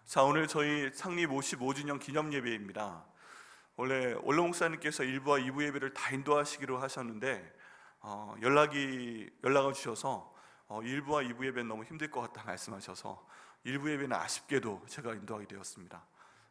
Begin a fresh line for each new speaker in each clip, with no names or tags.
자, 오늘 저희 창립 55주년 기념 예배입니다. 원래 원로 목사님께서 1부와 2부 예배를 다 인도하시기로 하셨는데 연락을 주셔서 1부와 2부 예배는 너무 힘들 것 같다 말씀하셔서 1부 예배는 아쉽게도 제가 인도하게 되었습니다.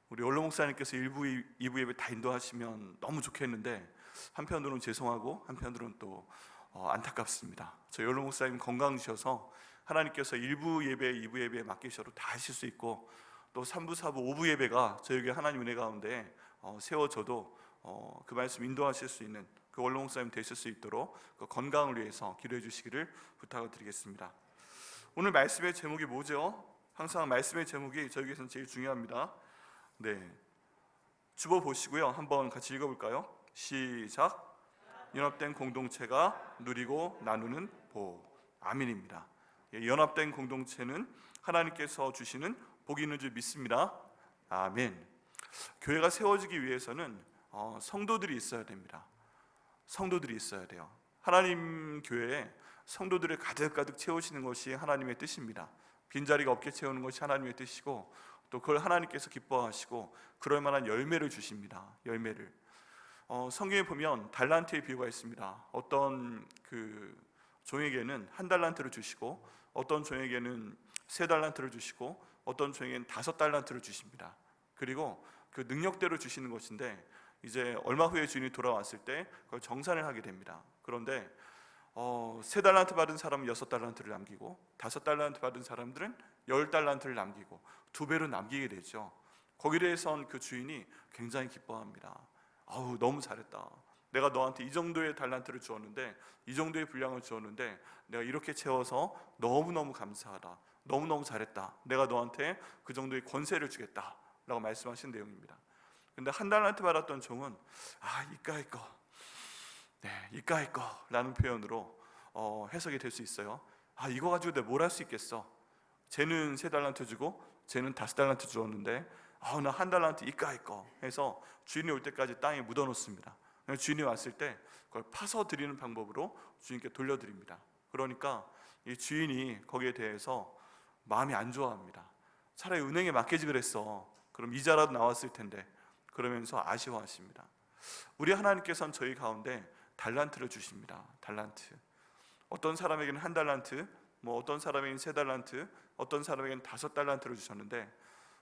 우리 원로 목사님께서 1부, 2부 예배 다 인도하시면 너무 좋겠는데 한편으로는 죄송하고 한편으로는 또 안타깝습니다. 저희 원로 목사님 건강 주셔서 하나님께서 1부 예배, 2부 예배에 맡기셔도 다 하실 수 있고 또 3부, 4부, 5부 예배가 저에게 하나님 은혜 가운데 세워져도 그 말씀 인도하실 수 있는 그 원로 목사님 되실 수 있도록 그 건강을 위해서 기도해 주시기를 부탁을 드리겠습니다. 오늘 말씀의 제목이 뭐죠? 항상 말씀의 제목이 저에게서는 제일 중요합니다. 네, 주보 보시고요, 한번 같이 읽어볼까요? 시작. 연합된 공동체가 누리고 나누는 복. 아멘입니다. 연합된 공동체는 하나님께서 주시는 복이 있는 줄 믿습니다. 아멘. 교회가 세워지기 위해서는 성도들이 있어야 됩니다. 성도들이 있어야 돼요. 하나님 교회에 성도들을 가득가득 채우시는 것이 하나님의 뜻입니다. 빈자리가 없게 채우는 것이 하나님의 뜻이고 또 그걸 하나님께서 기뻐하시고 그럴 만한 열매를 주십니다. 열매를. 성경에 보면 달란트의 비유가 있습니다. 어떤 그 종에게는 1달란트를 주시고 어떤 종에게는 3달란트를 주시고 어떤 종에게는 5달란트를 주십니다. 그리고 그 능력대로 주시는 것인데 이제 얼마 후에 주인이 돌아왔을 때 그걸 정산을 하게 됩니다. 그런데 3달란트 받은 사람은 6달란트를 남기고 5달란트 받은 사람들은 10달란트를 남기고 2배로 남기게 되죠. 거기에 대해선 그 주인이 굉장히 기뻐합니다. 아우, 너무 잘했다. 내가 너한테 이 정도의 달란트를 주었는데 이 정도의 분량을 주었는데 내가 이렇게 채워서 너무너무 감사하다. 너무너무 잘했다. 내가 너한테 그 정도의 권세를 주겠다 라고 말씀하신 내용입니다. 근데 1달란트 받았던 종은 이까이 거, 이까이 거 라는 표현으로 해석이 될 수 있어요. 이거 가지고 내가 뭘 할 수 있겠어. 쟤는 3달란트 주고 쟤는 5달란트 주었는데 나 1달란트 이까이 거 해서 주인이 올 때까지 땅에 묻어 놓습니다. 주인이 왔을 때 그걸 파서 드리는 방법으로 주인께 돌려드립니다. 그러니까 이 주인이 거기에 대해서 마음이 안 좋아합니다. 차라리 은행에 맡기지 그랬어. 그럼 이자라도 나왔을 텐데. 그러면서 아쉬워하십니다. 우리 하나님께서는 저희 가운데 달란트를 주십니다. 달란트. 어떤 사람에게는 1달란트, 어떤 사람에게는 3달란트, 어떤 사람에게는 5달란트를 주셨는데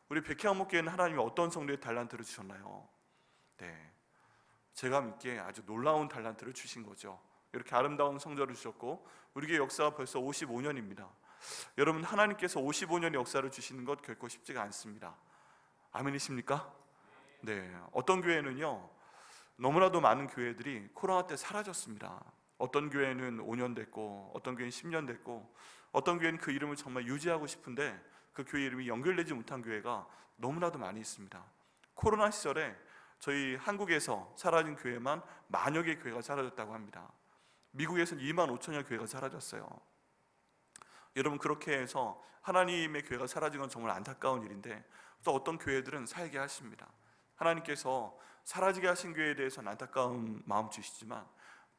우리 백향목교회는 하나님이 어떤 성도의 달란트를 주셨나요? 네, 제가 믿기에 아주 놀라운 달란트를 주신 거죠. 이렇게 아름다운 성전을 주셨고 우리 교회 역사가 벌써 55년입니다. 여러분, 하나님께서 55년의 역사를 주시는 것 결코 쉽지가 않습니다. 아멘이십니까? 네, 어떤 교회는요 너무나도 많은 교회들이 코로나 때 사라졌습니다. 어떤 교회는 5년 됐고 어떤 교회는 10년 됐고 어떤 교회는 그 이름을 정말 유지하고 싶은데 그 교회 이름이 연결되지 못한 교회가 너무나도 많이 있습니다. 코로나 시절에 저희 한국에서 사라진 교회만 10,000여 개 교회가 사라졌다고 합니다. 미국에서는 25,000여 교회가 사라졌어요. 여러분, 그렇게 해서 하나님의 교회가 사라진 건 정말 안타까운 일인데 또 어떤 교회들은 살게 하십니다. 하나님께서 사라지게 하신 교회에 대해서는 안타까운 마음 주시지만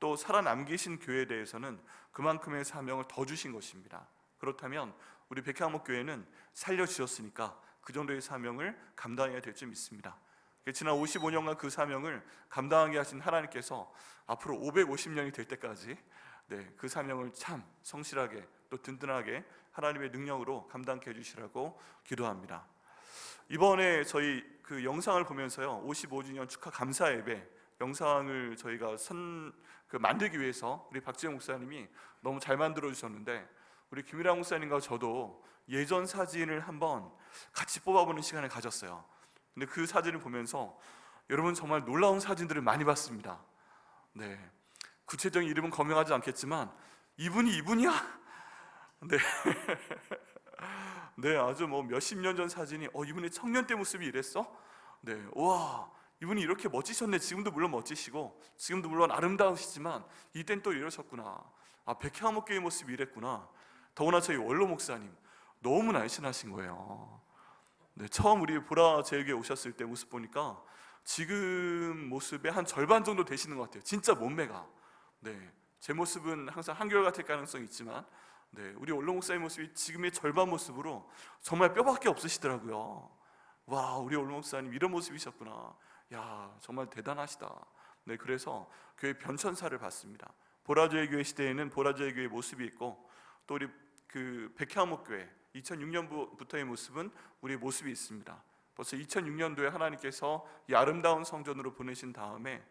또 살아남기신 교회에 대해서는 그만큼의 사명을 더 주신 것입니다. 그렇다면 우리 백향목교회는 살려주셨으니까 그 정도의 사명을 감당해야 될 줄 믿습니다. 지난 55년간 그 사명을 감당하게 하신 하나님께서 앞으로 550년이 될 때까지 그 사명을 참 성실하게 또 든든하게 하나님의 능력으로 감당케 해주시라고 기도합니다. 이번에 저희 그 영상을 보면서요 55주년 축하 감사 예배 영상을 저희가 만들기 위해서 우리 박지영 목사님이 너무 잘 만들어 주셨는데 우리 김일환 목사님과 저도 예전 사진을 한번 같이 뽑아보는 시간을 가졌어요. 근데 그 사진을 보면서 여러분 정말 놀라운 사진들을 많이 봤습니다. 네, 구체적인 이름은 거명하지 않겠지만 이분이 이분이야? 네. 네, 아주 몇십 년 전 사진이 이분의 청년 때 모습이 이랬어? 네, 와, 이분이 이렇게 멋지셨네. 지금도 물론 멋지시고 지금도 물론 아름다우시지만 이땐 또 이러셨구나. 백향목교의 모습이 이랬구나. 더구나 저희 원로 목사님 너무 날씬하신 거예요. 네, 처음 우리 보라 제일교회 오셨을 때 모습 보니까 지금 모습의 한 절반 정도 되시는 것 같아요. 진짜 몸매가. 네, 제 모습은 항상 한결같을 가능성이 있지만 우리 원로 목사님 모습이 지금의 절반 모습으로 정말 뼈밖에 없으시더라고요. 와, 우리 올 목사님 이런 모습이셨구나. 야, 정말 대단하시다. 네, 그래서 교회 변천사를 받습니다. 보라조의 교회 시대에는 보라조의 교회 모습이 있고, 또 우리 그 백향목 교회 2006년부터의 모습은 우리의 모습이 있습니다. 벌써 2006년도에 하나님께서 이 아름다운 성전으로 보내신 다음에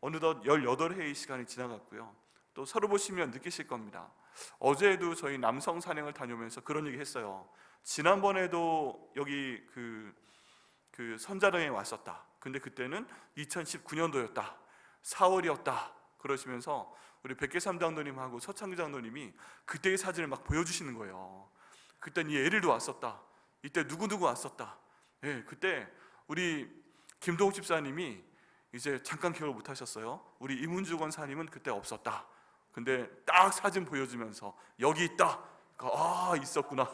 어느덧 18회의 시간이 지나갔고요. 또 서로 보시면 느끼실 겁니다. 어제도 저희 남성 산행을 다녀오면서 그런 얘기 했어요. 지난번에도 여기 그 선자령에 왔었다. 근데 그때는 2019년도였다. 4월이었다. 그러시면서 우리 백계삼 장로님하고 서창규 장로님이 그때의 사진을 막 보여주시는 거예요. 그땐 이 에릴도 왔었다. 이때 누구누구 왔었다. 예, 그때 우리 김동욱 집사님이 이제 잠깐 기억을 못 하셨어요. 우리 이문주 권사님은 그때 없었다. 근데 딱 사진 보여주면서 여기 있다. 아, 있었구나.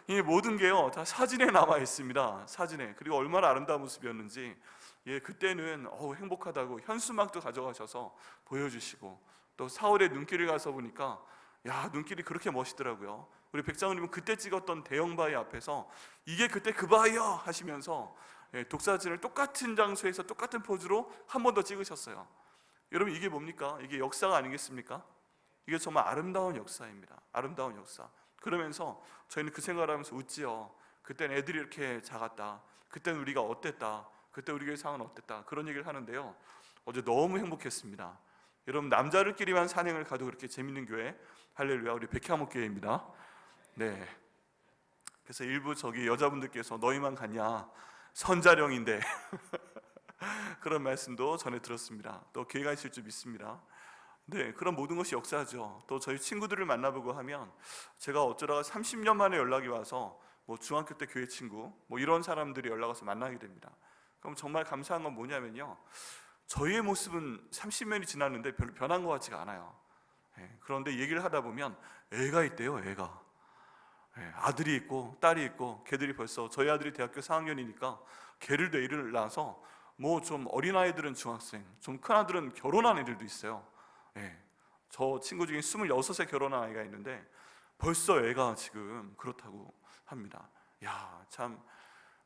이 모든 게요 다 사진에 남아 있습니다. 사진에. 그리고 얼마나 아름다운 모습이었는지. 예, 그때는 행복하다고 현수막도 가져가셔서 보여주시고, 또 4월에 눈길을 가서 보니까 야, 눈길이 그렇게 멋있더라고요. 우리 백장님은 그때 찍었던 대형 바위 앞에서 이게 그때 그 바위야 하시면서 독사진을 똑같은 장소에서 똑같은 포즈로 한 번 더 찍으셨어요. 여러분, 이게 뭡니까? 이게 역사가 아니겠습니까? 이게 정말 아름다운 역사입니다. 아름다운 역사. 그러면서 저희는 그 생각을 하면서 웃지요. 그땐 애들이 이렇게 작았다. 그땐 우리가 어땠다. 그때 우리 교회 상황은 어땠다. 그런 얘기를 하는데요, 어제 너무 행복했습니다. 여러분, 남자들끼리만 산행을 가도 그렇게 재밌는 교회, 할렐루야, 우리 백향목 교회입니다. 네. 그래서 일부 저기 여자분들께서 너희만 갔냐, 선자령인데 그런 말씀도 전해 들었습니다. 또 교회 가실 줄 믿습니다. 네, 그런 모든 것이 역사죠. 또 저희 친구들을 만나보고 하면, 제가 어쩌다가 30년 만에 연락이 와서 뭐 중학교 때 교회 친구 뭐 이런 사람들이 연락 와서 만나게 됩니다. 그럼 정말 감사한 건 뭐냐면요, 저희의 모습은 30년이 지났는데 별로 변한 것 같지가 않아요. 그런데 얘기를 하다 보면 애가 있대요. 애가. 아들이 있고 딸이 있고, 걔들이 벌써, 저희 아들이 대학교 4학년이니까 걔를 내일을 낳아서 뭐 좀 어린아이들은 중학생, 좀 큰 아들은 결혼한 애들도 있어요. 저 친구 중에 26에 결혼한 아이가 있는데 벌써 애가 지금 그렇다고 합니다. 야, 참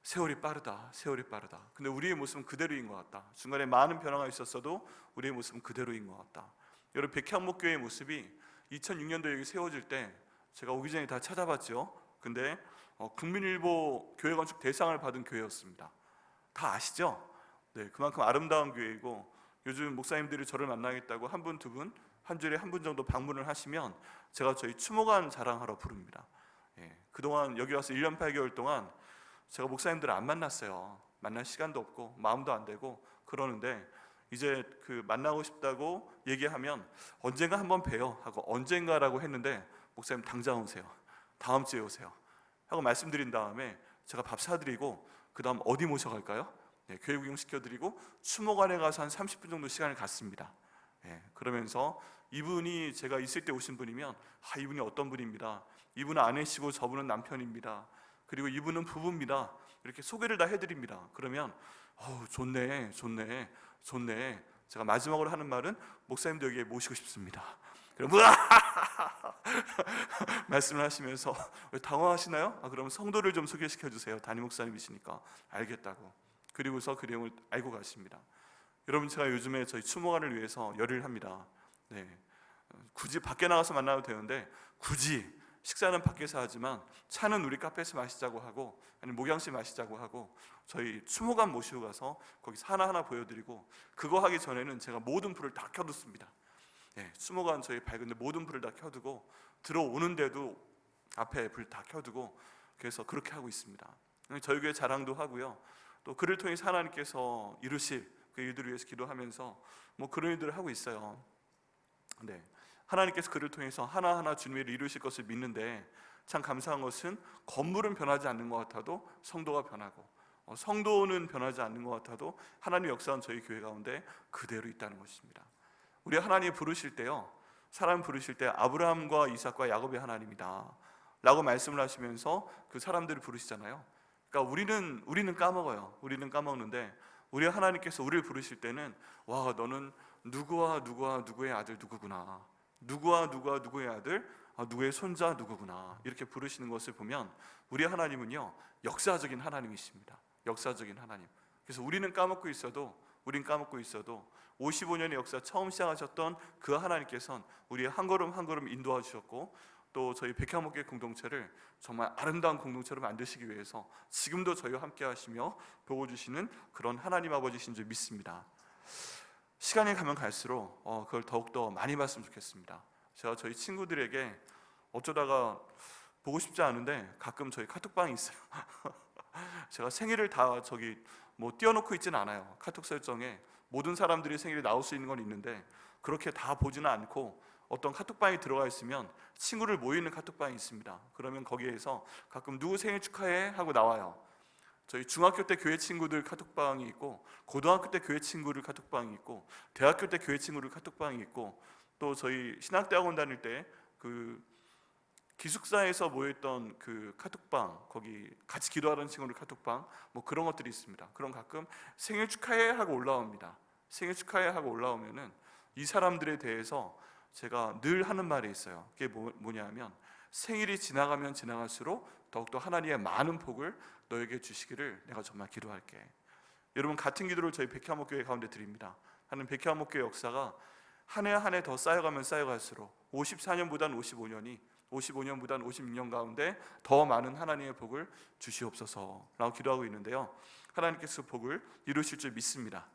세월이 빠르다. 세월이 빠르다. 근데 우리의 모습은 그대로인 것 같다. 중간에 많은 변화가 있었어도 우리의 모습은 그대로인 것 같다. 여러분, 백향목 교회의 모습이 2006년도에 여기 세워질 때 제가 오기 전에 다 찾아봤죠. 근데 국민일보 교회 건축 대상을 받은 교회였습니다. 다 아시죠? 네, 그만큼 아름다운 교회이고, 요즘 목사님들이 저를 만나겠다고 한 분, 두 분, 한 주일에 한 분 정도 방문을 하시면 제가 저희 추모관 자랑하러 부릅니다. 그동안 여기 와서 1년 8개월 동안 제가 목사님들을 안 만났어요. 만날 시간도 없고 마음도 안 되고 그러는데, 이제 그 만나고 싶다고 얘기하면 언젠가 한번 봬요 하고 언젠가라고 했는데, 목사님 당장 오세요, 다음 주에 오세요 하고 말씀드린 다음에 제가 밥 사드리고 그 다음 어디 모셔갈까요? 교회 구경 시켜드리고 추모관에 가서 한 30분 정도 시간을 갖습니다. 그러면서 이분이 제가 있을 때 오신 분이면 이분이 어떤 분입니다, 이분은 아내시고 저분은 남편입니다, 그리고 이분은 부부입니다, 이렇게 소개를 다 해드립니다. 그러면 좋네 좋네 좋네. 제가 마지막으로 하는 말은 목사님도 여기에 모시고 싶습니다. 그럼 말씀을 하시면서 왜 당황하시나요? 그럼 성도를 좀 소개시켜 주세요. 담임 목사님이시니까. 알겠다고. 그리고서 그 내용을 알고 가십니다. 여러분, 제가 요즘에 저희 추모관을 위해서 열의를 합니다. 굳이 밖에 나가서 만나도 되는데 굳이 식사는 밖에서 하지만 차는 우리 카페에서 마시자고 하고, 아니면 목양씨 마시자고 하고, 저희 추모관 모시고 가서 거기서 하나하나 보여드리고, 그거 하기 전에는 제가 모든 불을 다 켜뒀습니다. 추모관 저희 밝은데 모든 불을 다 켜두고, 들어오는데도 앞에 불 다 켜두고, 그래서 그렇게 하고 있습니다. 저희 교회 자랑도 하고요, 또 그를 통해서 하나님께서 이루실 그 일들을 위해서 기도하면서 뭐 그런 일들을 하고 있어요. 하나님께서 그를 통해서 하나하나 주님의 일을 이루실 것을 믿는데, 참 감사한 것은 건물은 변하지 않는 것 같아도 성도가 변하고, 성도는 변하지 않는 것 같아도 하나님의 역사는 저희 교회 가운데 그대로 있다는 것입니다. 우리 하나님 부르실 때요, 사람 부르실 때 아브라함과 이삭과 야곱의 하나님이다 라고 말씀을 하시면서 그 사람들을 부르시잖아요. 그러니까 우리는 까먹어요. 우리는 까먹는데, 우리 하나님께서 우리를 부르실 때는 너는 누구와 누구와 누구의 아들 누구구나, 누구와 누구와 누구의 아들 누구의 손자 누구구나 이렇게 부르시는 것을 보면 우리 하나님은요 역사적인 하나님이십니다. 역사적인 하나님. 그래서 우린 까먹고 있어도 55년의 역사 처음 시작하셨던 그 하나님께서는 우리의 한 걸음 한 걸음 인도해 주셨고, 또 저희 백향목회 공동체를 정말 아름다운 공동체로 만드시기 위해서 지금도 저희와 함께 하시며 보고 주시는 그런 하나님 아버지신 줄 믿습니다. 시간이 가면 갈수록 그걸 더욱더 많이 봤으면 좋겠습니다. 제가 저희 친구들에게 어쩌다가 보고 싶지 않은데 가끔 저희 카톡방이 있어요. 제가 생일을 다 띄워놓고 있지는 않아요. 카톡 설정에 모든 사람들이 생일이 나올 수 있는 건 있는데 그렇게 다 보지는 않고 어떤 카톡방에 들어가 있으면 친구를 모이는 카톡방이 있습니다. 그러면 거기에서 가끔 누구 생일 축하해 하고 나와요. 저희 중학교 때 교회 친구들 카톡방이 있고, 고등학교 때 교회 친구들 카톡방이 있고, 대학교 때 교회 친구들 카톡방이 있고, 또 저희 신학대학원 다닐 때 그 기숙사에서 모였던 그 카톡방, 거기 같이 기도하던 친구들 카톡방, 그런 것들이 있습니다. 그럼 가끔 생일 축하해 하고 올라옵니다. 생일 축하해 하고 올라오면은 이 사람들에 대해서 제가 늘 하는 말이 있어요. 그게 뭐냐면 생일이 지나가면 지나갈수록 더욱더 하나님의 많은 복을 너에게 주시기를 내가 정말 기도할게. 여러분, 같은 기도를 저희 백향목교회 가운데 드립니다. 하는 백향목교회 역사가 한 해 한 해 더 쌓여가면 쌓여갈수록 54년보단 55년이 55년보단 56년 가운데 더 많은 하나님의 복을 주시옵소서라고 기도하고 있는데요, 하나님께서 복을 이루실 줄 믿습니다.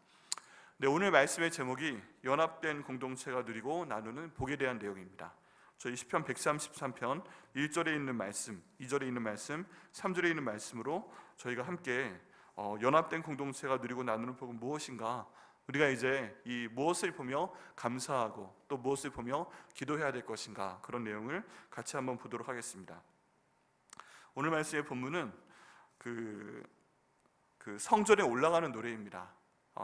네, 오늘 말씀의 제목이 연합된 공동체가 누리고 나누는 복에 대한 내용입니다. 저희 시편 133편 1절에 있는 말씀, 2절에 있는 말씀, 3절에 있는 말씀으로 저희가 함께 연합된 공동체가 누리고 나누는 복은 무엇인가, 우리가 이제 이 무엇을 보며 감사하고 또 무엇을 보며 기도해야 될 것인가, 그런 내용을 같이 한번 보도록 하겠습니다. 오늘 말씀의 본문은 그 성전에 올라가는 노래입니다.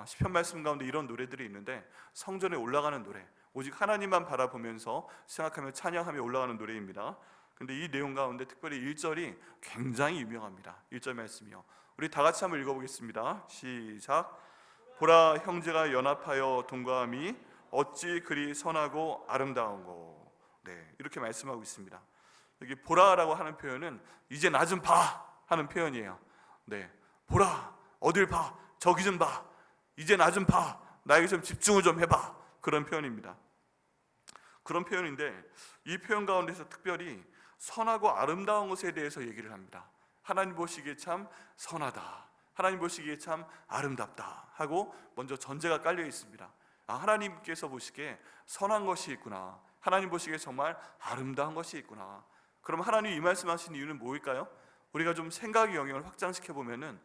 시편 말씀 가운데 이런 노래들이 있는데, 성전에 올라가는 노래, 오직 하나님만 바라보면서 생각하며 찬양하며 올라가는 노래입니다. 근데 이 내용 가운데 특별히 1절이 굉장히 유명합니다. 1절 말씀이요, 우리 다 같이 한번 읽어보겠습니다. 시작. 보라, 형제가 연합하여 동거함이 어찌 그리 선하고 아름다운고. 네, 이렇게 말씀하고 있습니다. 여기 보라라고 하는 표현은 이제 나 좀 봐 하는 표현이에요. 네, 보라, 어딜 봐, 저기 좀 봐, 이제 나 좀 봐, 나에게 좀 집중을 좀 해봐, 그런 표현입니다. 그런 표현인데 이 표현 가운데서 특별히 선하고 아름다운 것에 대해서 얘기를 합니다. 하나님 보시기에 참 선하다, 하나님 보시기에 참 아름답다 하고 먼저 전제가 깔려 있습니다. 하나님께서 보시기에 선한 것이 있구나, 하나님 보시기에 정말 아름다운 것이 있구나. 그럼 하나님이 이 말씀하신 이유는 뭐일까요? 우리가 좀 생각의 영역을 확장시켜 보면은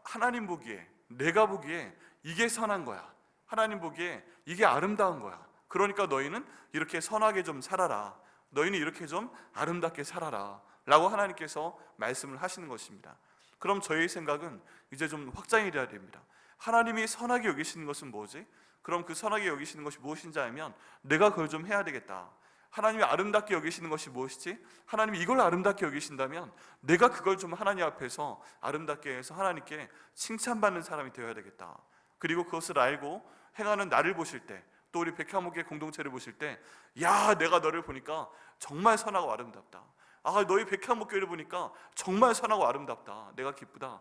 하나님 보기에, 내가 보기에 이게 선한 거야, 하나님 보기에 이게 아름다운 거야, 그러니까 너희는 이렇게 선하게 좀 살아라, 너희는 이렇게 좀 아름답게 살아라 라고 하나님께서 말씀을 하시는 것입니다. 그럼 저희의 생각은 이제 좀 확장이 돼야 됩니다. 하나님이 선하게 여기시는 것은 뭐지? 그럼 그 선하게 여기시는 것이 무엇인지 알면 내가 그걸 좀 해야 되겠다. 하나님이 아름답게 여기시는 것이 무엇이지? 하나님이 이걸 아름답게 여기신다면 내가 그걸 좀 하나님 앞에서 아름답게 해서 하나님께 칭찬받는 사람이 되어야 되겠다. 그리고 그것을 알고 행하는 나를 보실 때, 또 우리 백향목의 공동체를 보실 때, 야, 내가 너를 보니까 정말 선하고 아름답다, 너희 백향목교회를 보니까 정말 선하고 아름답다, 내가 기쁘다,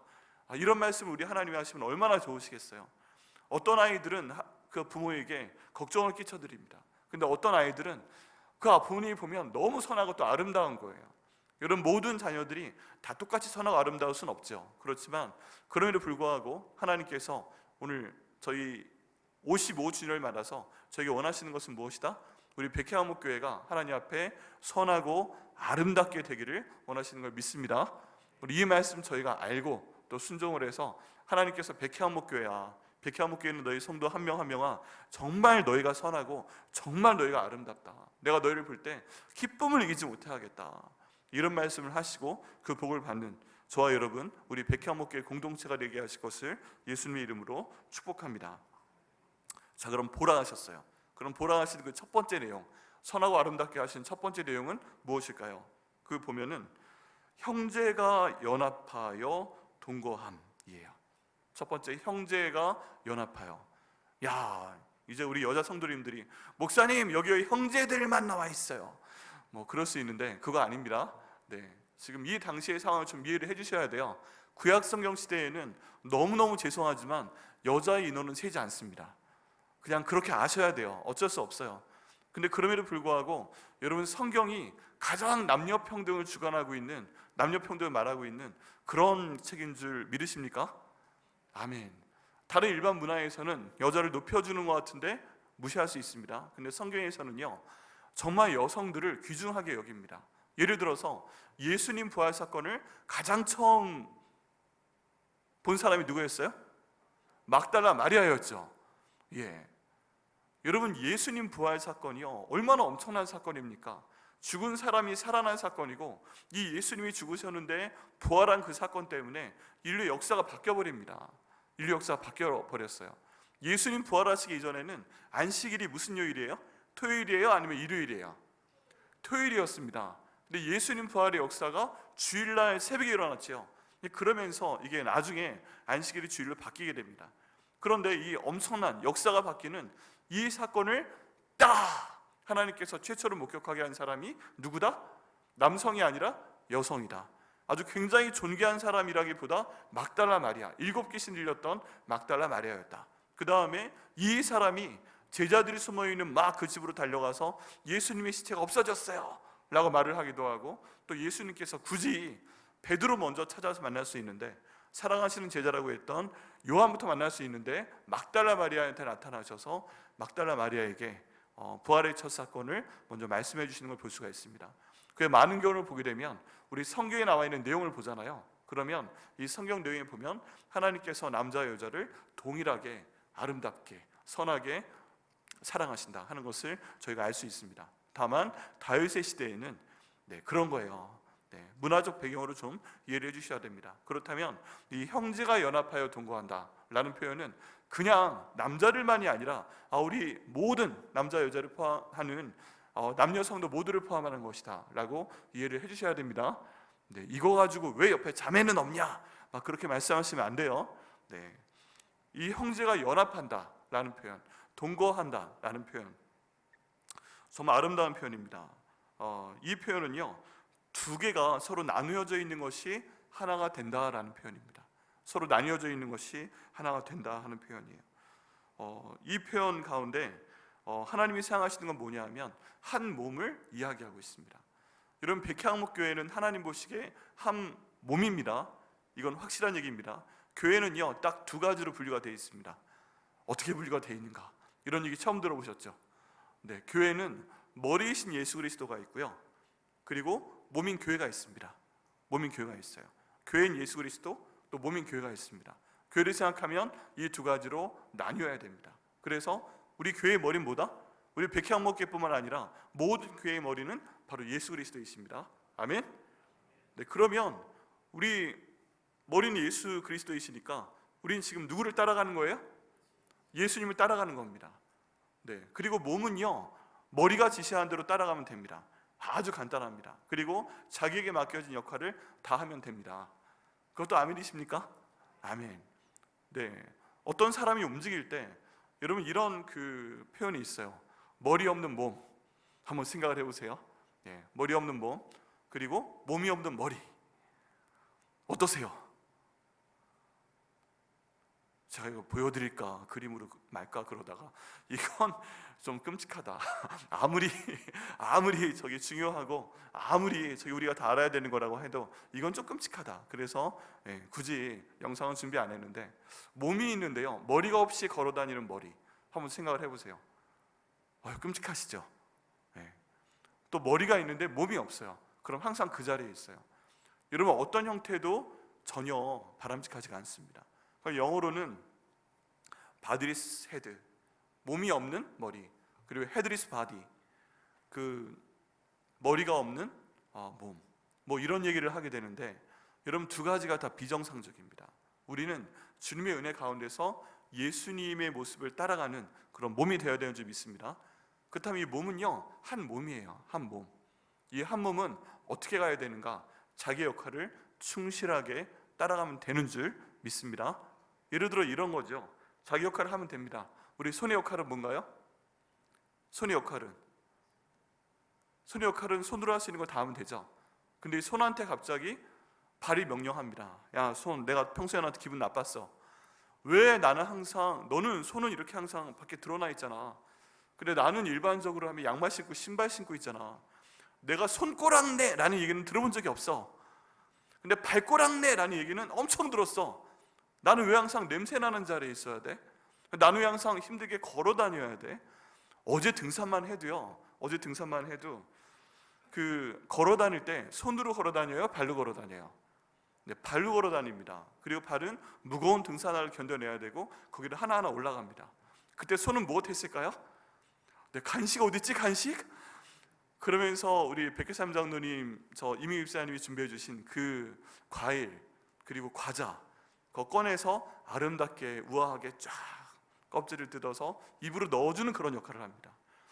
이런 말씀을 우리 하나님이 하시면 얼마나 좋으시겠어요. 어떤 아이들은 그 부모에게 걱정을 끼쳐드립니다. 근데 어떤 아이들은 그 부모님이 보면 너무 선하고 또 아름다운 거예요. 여러분, 모든 자녀들이 다 똑같이 선하고 아름다울 수는 없죠. 그렇지만 그럼에도 불구하고 하나님께서 오늘 저희 55주년을 맞아서 저에게 원하시는 것은 무엇이다? 우리 백향목교회가 하나님 앞에 선하고 아름답게 되기를 원하시는 걸 믿습니다. 우리 이 말씀 저희가 알고 또 순종을 해서 하나님께서 백향목교회야, 백향목교회는 너희 성도 한 명 한 명아 정말 너희가 선하고 정말 너희가 아름답다, 내가 너희를 볼 때 기쁨을 이기지 못하겠다, 이런 말씀을 하시고 그 복을 받는 저와 여러분, 우리 백향목교회 공동체가 되게 하실 것을 예수님의 이름으로 축복합니다. 자, 그럼 보라 하셨어요. 그럼 보라 하시는 그 첫 번째 내용, 선하고 아름답게 하신 첫 번째 내용은 무엇일까요? 그 보면은 형제가 연합하여 동거함이에요. 첫 번째, 형제가 연합하여. 야, 이제 우리 여자 성도님들이 목사님 여기 형제들만 나와 있어요, 뭐 그럴 수 있는데 그거 아닙니다. 네, 지금 이 당시의 상황을 좀 이해를 해주셔야 돼요. 구약 성경 시대에는 너무너무 죄송하지만 여자의 인원은 세지 않습니다. 그냥 그렇게 아셔야 돼요. 어쩔 수 없어요. 근데 그럼에도 불구하고 여러분, 성경이 가장 남녀 평등을 주관하고 있는, 남녀 평등을 말하고 있는 그런 책인 줄 믿으십니까? 아멘. 다른 일반 문화에서는 여자를 높여주는 것 같은데 무시할 수 있습니다. 근데 성경에서는요, 정말 여성들을 귀중하게 여깁니다. 예를 들어서 예수님 부활 사건을 가장 처음 본 사람이 누구였어요? 막달라 마리아였죠. 예. 여러분, 예수님 부활 사건이요, 얼마나 엄청난 사건입니까? 죽은 사람이 살아난 사건이고, 이 예수님이 죽으셨는데 부활한 그 사건 때문에 인류 역사가 바뀌어버립니다. 인류 역사가 바뀌어버렸어요. 예수님 부활하시기 이전에는 안식일이 무슨 요일이에요? 토요일이에요? 아니면 일요일이에요? 토요일이었습니다. 근데 예수님 부활의 역사가 주일날 새벽에 일어났죠. 그러면서 이게 나중에 안식일이 주일로 바뀌게 됩니다. 그런데 이 엄청난 역사가 바뀌는 이 사건을 딱 하나님께서 최초로 목격하게 한 사람이 누구다? 남성이 아니라 여성이다. 아주 굉장히 존귀한 사람이라기보다 막달라 마리아, 7귀신 들렸던 막달라 마리아였다. 그 다음에 이 사람이 제자들이 숨어있는 막 그 집으로 달려가서 예수님의 시체가 없어졌어요 라고 말을 하기도 하고, 또 예수님께서 굳이 베드로 먼저 찾아서 만날 수 있는데, 사랑하시는 제자라고 했던 요한부터 만날 수 있는데 막달라 마리아한테 나타나셔서 막달라 마리아에게 부활의 첫 사건을 먼저 말씀해 주시는 걸 볼 수가 있습니다. 그 많은 경우를 보게 되면 우리 성경에 나와 있는 내용을 보잖아요. 그러면 이 성경 내용에 보면 하나님께서 남자와 여자를 동일하게 아름답게 선하게 사랑하신다 하는 것을 저희가 알 수 있습니다. 다만 다윗의 시대에는 그런 거예요. 문화적 배경으로 좀 이해를 해주셔야 됩니다. 그렇다면 이 형제가 연합하여 동거한다 라는 표현은 그냥 남자들만이 아니라 우리 모든 남자 여자를 포함하는 남녀성도 모두를 포함하는 것이다 라고 이해를 해주셔야 됩니다. 이거 가지고 왜 옆에 자매는 없냐 막 그렇게 말씀하시면 안 돼요. 이 형제가 연합한다 라는 표현, 동거한다 라는 표현, 정말 아름다운 표현입니다. 이 표현은요, 두 개가 서로 나누어져 있는 것이 하나가 된다라는 표현입니다. 서로 나뉘어져 있는 것이 하나가 된다 하는 표현이에요. 이 표현 가운데 하나님이 생각하시는 건 뭐냐 하면 한 몸을 이야기하고 있습니다. 여러분, 백향목교회는 하나님 보시기에 한 몸입니다. 이건 확실한 얘기입니다. 교회는요, 딱 두 가지로 분류가 되어 있습니다. 어떻게 분류가 되어 있는가? 이런 얘기 처음 들어보셨죠? 교회는 머리이신 예수 그리스도가 있고요, 그리고 몸인 교회가 있습니다. 몸인 교회가 있어요. 교회인 예수 그리스도, 또 몸인 교회가 있습니다. 교회를 생각하면 이 두 가지로 나뉘어야 됩니다. 그래서 우리 교회의 머리는 뭐다? 우리 백향목교뿐만 아니라 모든 교회의 머리는 바로 예수 그리스도이십니다. 아멘? 그러면 우리 머리는 예수 그리스도이시니까 우리는 지금 누구를 따라가는 거예요? 예수님을 따라가는 겁니다. 그리고 몸은요, 머리가 지시한 대로 따라가면 됩니다. 아주 간단합니다. 그리고 자기에게 맡겨진 역할을 다 하면 됩니다. 그것도 아멘이십니까? 아멘. 어떤 사람이 움직일 때 여러분, 이런 그 표현이 있어요. 머리 없는 몸. 한번 생각을 해보세요. 머리 없는 몸, 그리고 몸이 없는 머리. 어떠세요? 제가 이거 보여드릴까 그림으로 말까 그러다가 이건 좀 끔찍하다. 아무리 저게 중요하고 아무리 저기 우리가 다 알아야 되는 거라고 해도 이건 좀 끔찍하다. 그래서 굳이 영상은 준비 안 했는데, 몸이 있는데요, 머리가 없이 걸어다니는 머리 한번 생각을 해보세요. 끔찍하시죠? 또 머리가 있는데 몸이 없어요. 그럼 항상 그 자리에 있어요. 여러분, 어떤 형태도 전혀 바람직하지가 않습니다. 영어로는 바디리스 헤드, 몸이 없는 머리, 그리고 헤드리스 바디, 그 머리가 없는 몸, 뭐 이런 얘기를 하게 되는데, 여러분, 두 가지가 다 비정상적입니다. 우리는 주님의 은혜 가운데서 예수님의 모습을 따라가는 그런 몸이 되어야 되는 줄 믿습니다. 그렇다면 이 몸은요, 한 몸이에요. 한 몸. 이 한 몸은 어떻게 가야 되는가? 자기 역할을 충실하게 따라가면 되는 줄 믿습니다. 예를 들어 이런 거죠. 자기 역할을 하면 됩니다. 우리 손의 역할은 뭔가요? 손의 역할은 손의 역할은 손으로 할 수 있는 거 다 하면 되죠. 근데 이 손한테 갑자기 발이 명령합니다. 야, 손, 내가 평소에 나한테 기분 나빴어. 왜 나는 항상, 너는 손은 이렇게 항상 밖에 드러나 있잖아. 근데 나는 일반적으로 하면 양말 신고 신발 신고 있잖아. 내가 손꼬랑내 라는 얘기는 들어본 적이 없어. 근데 발꼬랑내 라는 얘기는 엄청 들었어. 나는 왜 항상 냄새 나는 자리에 있어야 돼? 나는 왜 항상 힘들게 걸어 다녀야 돼? 어제 등산만 해도 그 걸어 다닐 때 손으로 걸어 다녀요? 발로 걸어 다녀요? 네, 발로 걸어 다닙니다. 그리고 발은 무거운 등산화를 견뎌내야 되고 거기를 하나하나 올라갑니다. 그때 손은 무엇 했을까요? 네, 간식 어디 있지? 간식? 그러면서 우리 백혜삼 장로님, 저 이민희 집사님이 준비해 주신 그 과일 그리고 과자 그거 꺼내서 아름답게 우아하게 쫙 껍질을 뜯어서 입으로 넣어주는 그런 역할을 합니다.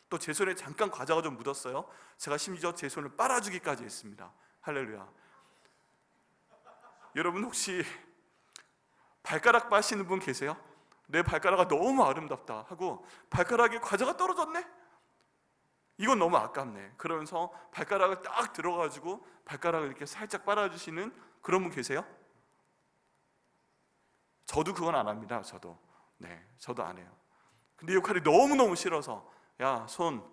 또 제 손에 잠깐 과자가 좀 묻었어요. 제가 심지어 제 손을 빨아주기까지 했습니다. 할렐루야. 여러분 혹시 발가락 빠시는 분 계세요? 내 발가락이 너무 아름답다 하고 발가락에 과자가 떨어졌네? 이건 너무 아깝네. 그러면서 발가락을 딱 들어가지고 발가락을 이렇게 살짝 빨아주시는 그런 분 계세요? 저도 그건 안 합니다. 저도 안 해요. 근데 이 역할이 너무너무 싫어서 야, 손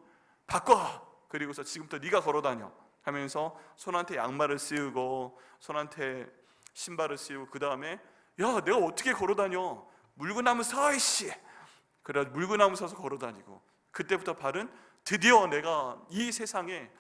바꿔! 그리고서 지금부터 네가 걸어다녀 하면서 손한테 양말을 씌우고 손한테 신발을 씌우고 그 다음에 야, 내가 어떻게 걸어다녀? 물구나무 서 이씨! 그래 물구나무 서서 걸어다니고 그때부터 발은 드디어 내가 이 세상에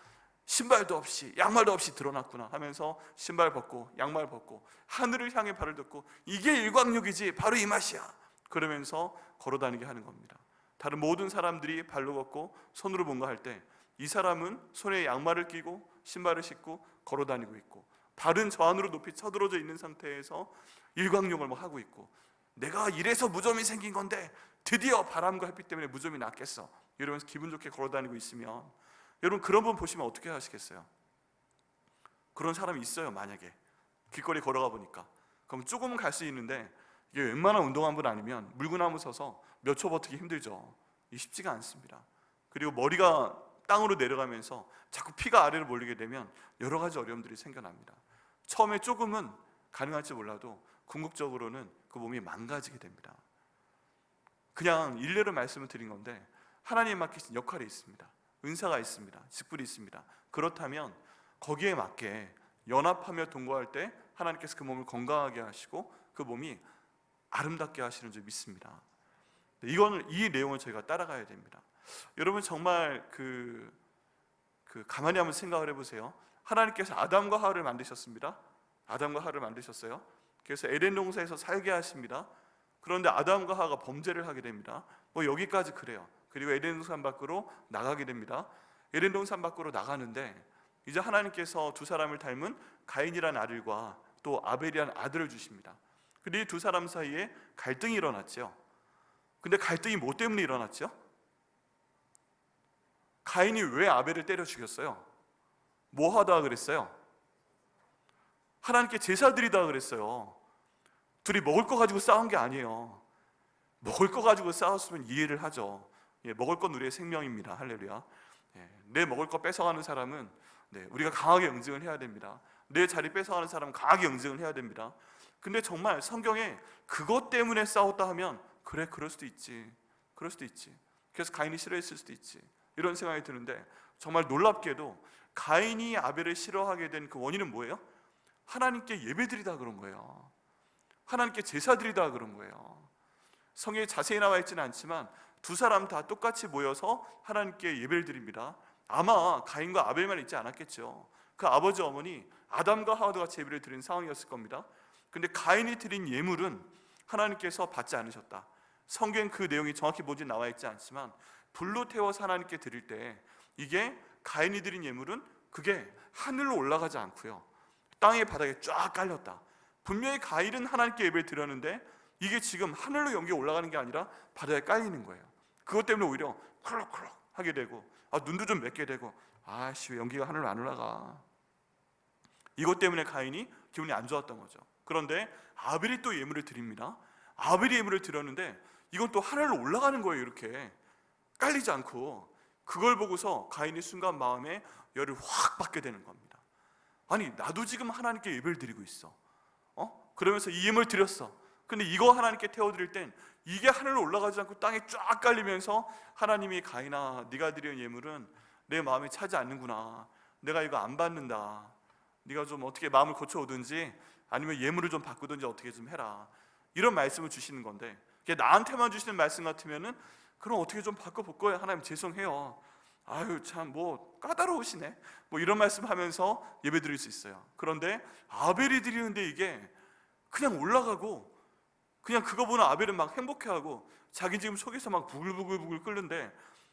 신발도 없이 양말도 없이 드러났구나 하면서 신발 벗고 양말 벗고 하늘을 향해 발을 딛고 이게 일광욕이지 바로 이 맛이야 그러면서 걸어다니게 하는 겁니다. 다른 모든 사람들이 발로 걷고 손으로 뭔가 할 때 이 사람은 손에 양말을 끼고 신발을 신고 걸어다니고 있고 발은 저 안으로 높이 쳐들어져 있는 상태에서 일광욕을 막 하고 있고 내가 이래서 무좀이 생긴 건데 드디어 바람과 햇빛 때문에 무좀이 낫겠어 이러면서 기분 좋게 걸어다니고 있으면 여러분 그런 분 보시면 어떻게 하시겠어요? 그런 사람이 있어요. 만약에 길거리 걸어가 보니까 그럼 조금은 갈 수 있는데 이게 웬만한 운동한 분 아니면 물구나무 서서 몇 초 버티기 힘들죠. 이게 쉽지가 않습니다. 그리고 머리가 땅으로 내려가면서 자꾸 피가 아래로 몰리게 되면 여러 가지 어려움들이 생겨납니다. 처음에 조금은 가능할지 몰라도 궁극적으로는 그 몸이 망가지게 됩니다. 그냥 일례로 말씀을 드린 건데 하나님 맡기신 역할이 있습니다. 은사가 있습니다. 직분이 있습니다. 그렇다면 거기에 맞게 연합하며 동거할 때 하나님께서 그 몸을 건강하게 하시고 그 몸이 아름답게 하시는 줄 믿습니다. 이 내용을 저희가 따라가야 됩니다. 여러분 정말 가만히 한번 생각을 해보세요. 하나님께서 아담과 하와를 만드셨습니다. 아담과 하와를 만드셨어요. 그래서 에덴 동산에서 살게 하십니다. 그런데 아담과 하와가 범죄를 하게 됩니다. 여기까지 그래요. 그리고 에덴 동산 밖으로 나가게 됩니다. 에덴 동산 밖으로 나가는데 이제 하나님께서 두 사람을 닮은 가인이라는 아들과 또 아벨이라는 아들을 주십니다. 근데 이 두 사람 사이에 갈등이 일어났죠. 근데 갈등이 뭐 때문에 일어났죠? 가인이 왜 아벨을 때려 죽였어요? 뭐 하다가 그랬어요? 하나님께 제사 드리다가 그랬어요. 둘이 먹을 거 가지고 싸운 게 아니에요. 먹을 거 가지고 싸웠으면 이해를 하죠. 먹을 건 우리의 생명입니다. 할렐루야. 내 먹을 거 뺏어가는 사람은 우리가 강하게 응징을 해야 됩니다. 내 자리 뺏어가는 사람은 강하게 응징을 해야 됩니다. 근데 정말 성경에 그것 때문에 싸웠다 하면 그래, 그럴 수도 있지. 그래서 가인이 싫어했을 수도 있지. 이런 생각이 드는데 정말 놀랍게도 가인이 아벨을 싫어하게 된 그 원인은 뭐예요? 하나님께 예배드리다 그런 거예요. 하나님께 제사드리다 그런 거예요. 성경에 자세히 나와 있지는 않지만 두 사람 다 똑같이 모여서 하나님께 예배를 드립니다. 아마 가인과 아벨만 있지 않았겠죠. 그 아버지 어머니 아담과 하와도 같이 예배를 드린 상황이었을 겁니다. 근데 가인이 드린 예물은 하나님께서 받지 않으셨다. 성경 그 내용이 정확히 뭐지 나와 있지 않지만 불로 태워서 하나님께 드릴 때 이게 가인이 드린 예물은 그게 하늘로 올라가지 않고요 땅의 바닥에 쫙 깔렸다. 분명히 가인은 하나님께 예배를 드렸는데 이게 지금 하늘로 연기에 올라가는 게 아니라 바닥에 깔리는 거예요. 그것 때문에 오히려 쿨럭쿨럭 하게 되고 눈도 좀 맺게 되고 왜 연기가 하늘로 안 올라가. 이것 때문에 가인이 기분이 안 좋았던 거죠. 그런데 아벨이 또 예물을 드립니다. 아벨이 예물을 드렸는데 이건 또 하늘로 올라가는 거예요. 이렇게 깔리지 않고 그걸 보고서 가인이 순간 마음에 열을 확 받게 되는 겁니다. 아니, 나도 지금 하나님께 예배를 드리고 있어. 그러면서 이 예물을 드렸어. 근데 이거 하나님께 태워드릴 땐 이게 하늘로 올라가지 않고 땅에 쫙 깔리면서 하나님이 가인아, 네가 드린 예물은 내 마음에 차지 않는구나. 내가 이거 안 받는다. 네가 좀 어떻게 마음을 고쳐오든지 아니면 예물을 좀 바꾸든지 어떻게 좀 해라. 이런 말씀을 주시는 건데, 나한테만 주시는 말씀 같으면은 그럼 어떻게 좀 바꿔볼 거예요. 하나님 죄송해요. 아유 참 뭐 까다로우시네. 뭐 이런 말씀하면서 예배 드릴 수 있어요. 그런데 아벨이 드리는데 이게 그냥 올라가고, 그냥 그거 보는 아벨은 막 행복해하고 자기 지금 속에서 막 부글부글 끓는데,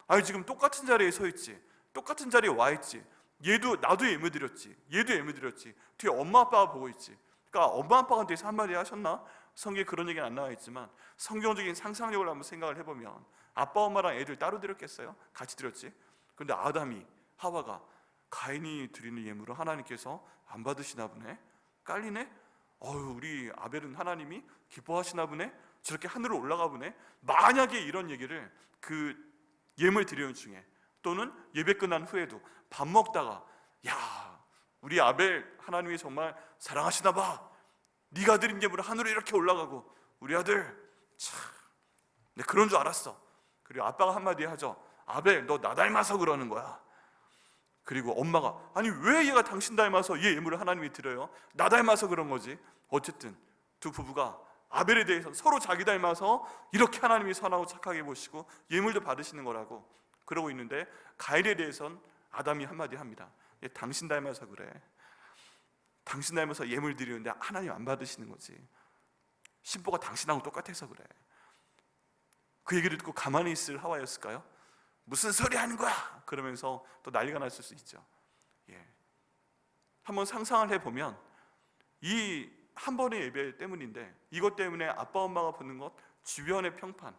아유 지금 똑같은 자리에 서 있지, 똑같은 자리에 와 있지, 얘도 나도 예물 드렸지, 얘도 예물 드렸지, 뒤에 엄마 아빠가 보고 있지. 그러니까 엄마 아빠가 대해서 한마디 하셨나? 성경에 그런 얘기는 안 나와 있지만 성경적인 상상력을 한번 생각을 해보면 아빠 엄마랑 애들 따로 드렸겠어요? 같이 드렸지. 근데 아담이, 하와가 가인이 드리는 예물을 하나님께서 안 받으시나 보네, 깔리네. 우리 아벨은 하나님이 기뻐하시나 보네, 저렇게 하늘로 올라가 보네. 만약에 이런 얘기를 그 예물 드리는 중에 또는 예배 끝난 후에도 밥 먹다가, 야 우리 아벨 하나님이 정말 사랑하시나 봐, 네가 드린 예물은 하늘로 이렇게 올라가고 우리 아들 참, 내 그런 줄 알았어. 그리고 아빠가 한마디 하죠. 아벨 너 나 닮아서 그러는 거야. 그리고 엄마가, 아니 왜 얘가 당신 닮아서 얘 예물을 하나님이 드려요? 나 닮아서 그런 거지. 어쨌든 두 부부가 아벨에 대해서 서로 자기 닮아서 이렇게 하나님이 선하고 착하게 보시고 예물도 받으시는 거라고 그러고 있는데, 가인에 대해서는 아담이 한마디 합니다. 얘 당신 닮아서 그래. 당신 닮아서 예물 드리는데 하나님 안 받으시는 거지. 신부가 당신하고 똑같아서 그래. 그 얘기를 듣고 가만히 있을 하와였을까요? 무슨 소리 하는 거야? 그러면서 또 난리가 났을 수 있죠. 한번 상상을 해보면 이 한 번의 예배 때문인데, 이것 때문에 아빠 엄마가 보는 것, 주변의 평판,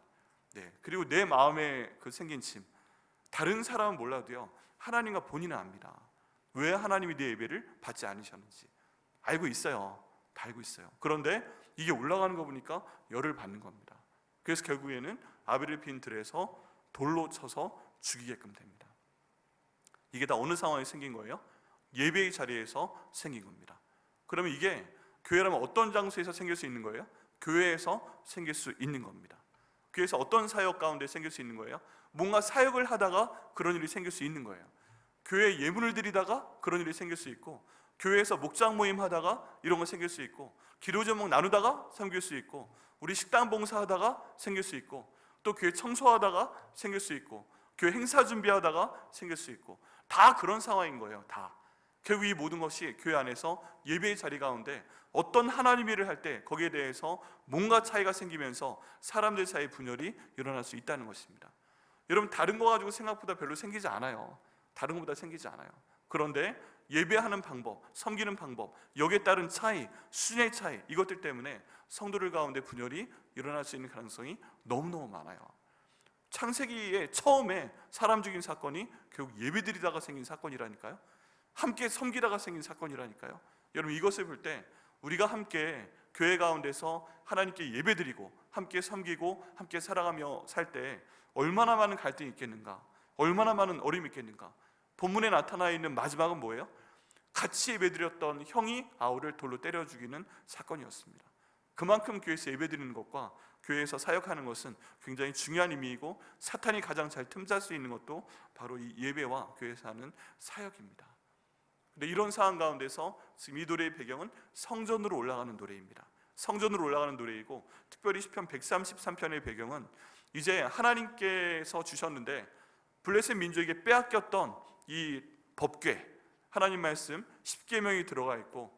그리고 내 마음에 그 생긴 짐, 다른 사람은 몰라도요 하나님과 본인은 압니다. 왜 하나님이 내 예배를 받지 않으셨는지 알고 있어요. 다 알고 있어요. 그런데 이게 올라가는 거 보니까 열을 받는 겁니다. 그래서 결국에는 아벨을 핀 들에서 돌로 쳐서 죽이게끔 됩니다. 이게 다 어느 상황에 생긴 거예요? 예배의 자리에서 생긴 겁니다. 그러면 이게 교회라면 어떤 장소에서 생길 수 있는 거예요? 교회에서 생길 수 있는 겁니다. 교회에서 어떤 사역 가운데 생길 수 있는 거예요? 뭔가 사역을 하다가 그런 일이 생길 수 있는 거예요. 교회에 예물을 드리다가 그런 일이 생길 수 있고, 교회에서 목장 모임 하다가 이런 거 생길 수 있고, 기도 제목 나누다가 생길 수 있고, 우리 식당 봉사하다가 생길 수 있고, 또 교회 청소하다가 생길 수 있고, 교회 행사 준비하다가 생길 수 있고, 다 그런 상황인 거예요. 다. 결국 이 모든 것이 교회 안에서 예배의 자리 가운데 어떤 하나님 일을 할 때 거기에 대해서 뭔가 차이가 생기면서 사람들 사이의 분열이 일어날 수 있다는 것입니다. 여러분, 다른 거 가지고 생각보다 별로 생기지 않아요. 다른 것보다 생기지 않아요. 그런데 예배하는 방법, 섬기는 방법, 여기에 따른 차이, 순의 차이, 이것들 때문에 성도들 가운데 분열이 일어날 수 있는 가능성이 너무너무 많아요. 창세기의 처음에 사람 죽인 사건이 결국 예배드리다가 생긴 사건이라니까요. 함께 섬기다가 생긴 사건이라니까요. 여러분, 이것을 볼 때 우리가 함께 교회 가운데서 하나님께 예배드리고 함께 섬기고 함께 살아가며 살 때 얼마나 많은 갈등이 있겠는가, 얼마나 많은 어려움이 있겠는가. 본문에 나타나 있는 마지막은 뭐예요? 같이 예배드렸던 형이 아우를 돌로 때려 죽이는 사건이었습니다. 그만큼 교회에서 예배드리는 것과 교회에서 사역하는 것은 굉장히 중요한 의미이고, 사탄이 가장 잘 틈잘 수 있는 것도 바로 이 예배와 교회에서 하는 사역입니다. 근데 이런 상황 가운데서 지금 이 노래의 배경은 성전으로 올라가는 노래입니다. 성전으로 올라가는 노래이고, 특별히 시편 133편의 배경은 이제 하나님께서 주셨는데 블레셋 민족에게 빼앗겼던 이 법궤, 하나님 말씀 10계명이 들어가 있고,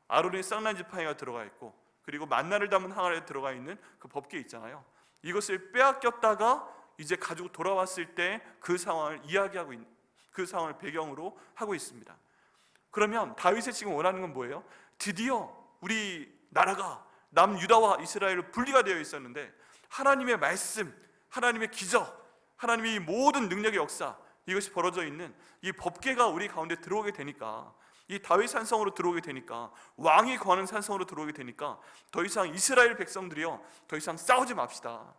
아론의 쌍난 지팡이가 들어가 있고, 그리고 만나를 담은 항아리에 들어가 있는 그 법궤 있잖아요. 이것을 빼앗겼다가 이제 가지고 돌아왔을 때 그 상황을 이야기하고 있는, 그 상황을 배경으로 하고 있습니다. 그러면 다윗이 지금 원하는 건 뭐예요? 드디어 우리 나라가 남유다와 이스라엘로 분리가 되어 있었는데 하나님의 말씀, 하나님의 기적, 하나님의 모든 능력의 역사, 이것이 벌어져 있는 이 법궤가 우리 가운데 들어오게 되니까, 이 다윗 산성으로 들어오게 되니까, 왕이 거하는 산성으로 들어오게 되니까 더 이상 이스라엘 백성들이요, 더 이상 싸우지 맙시다.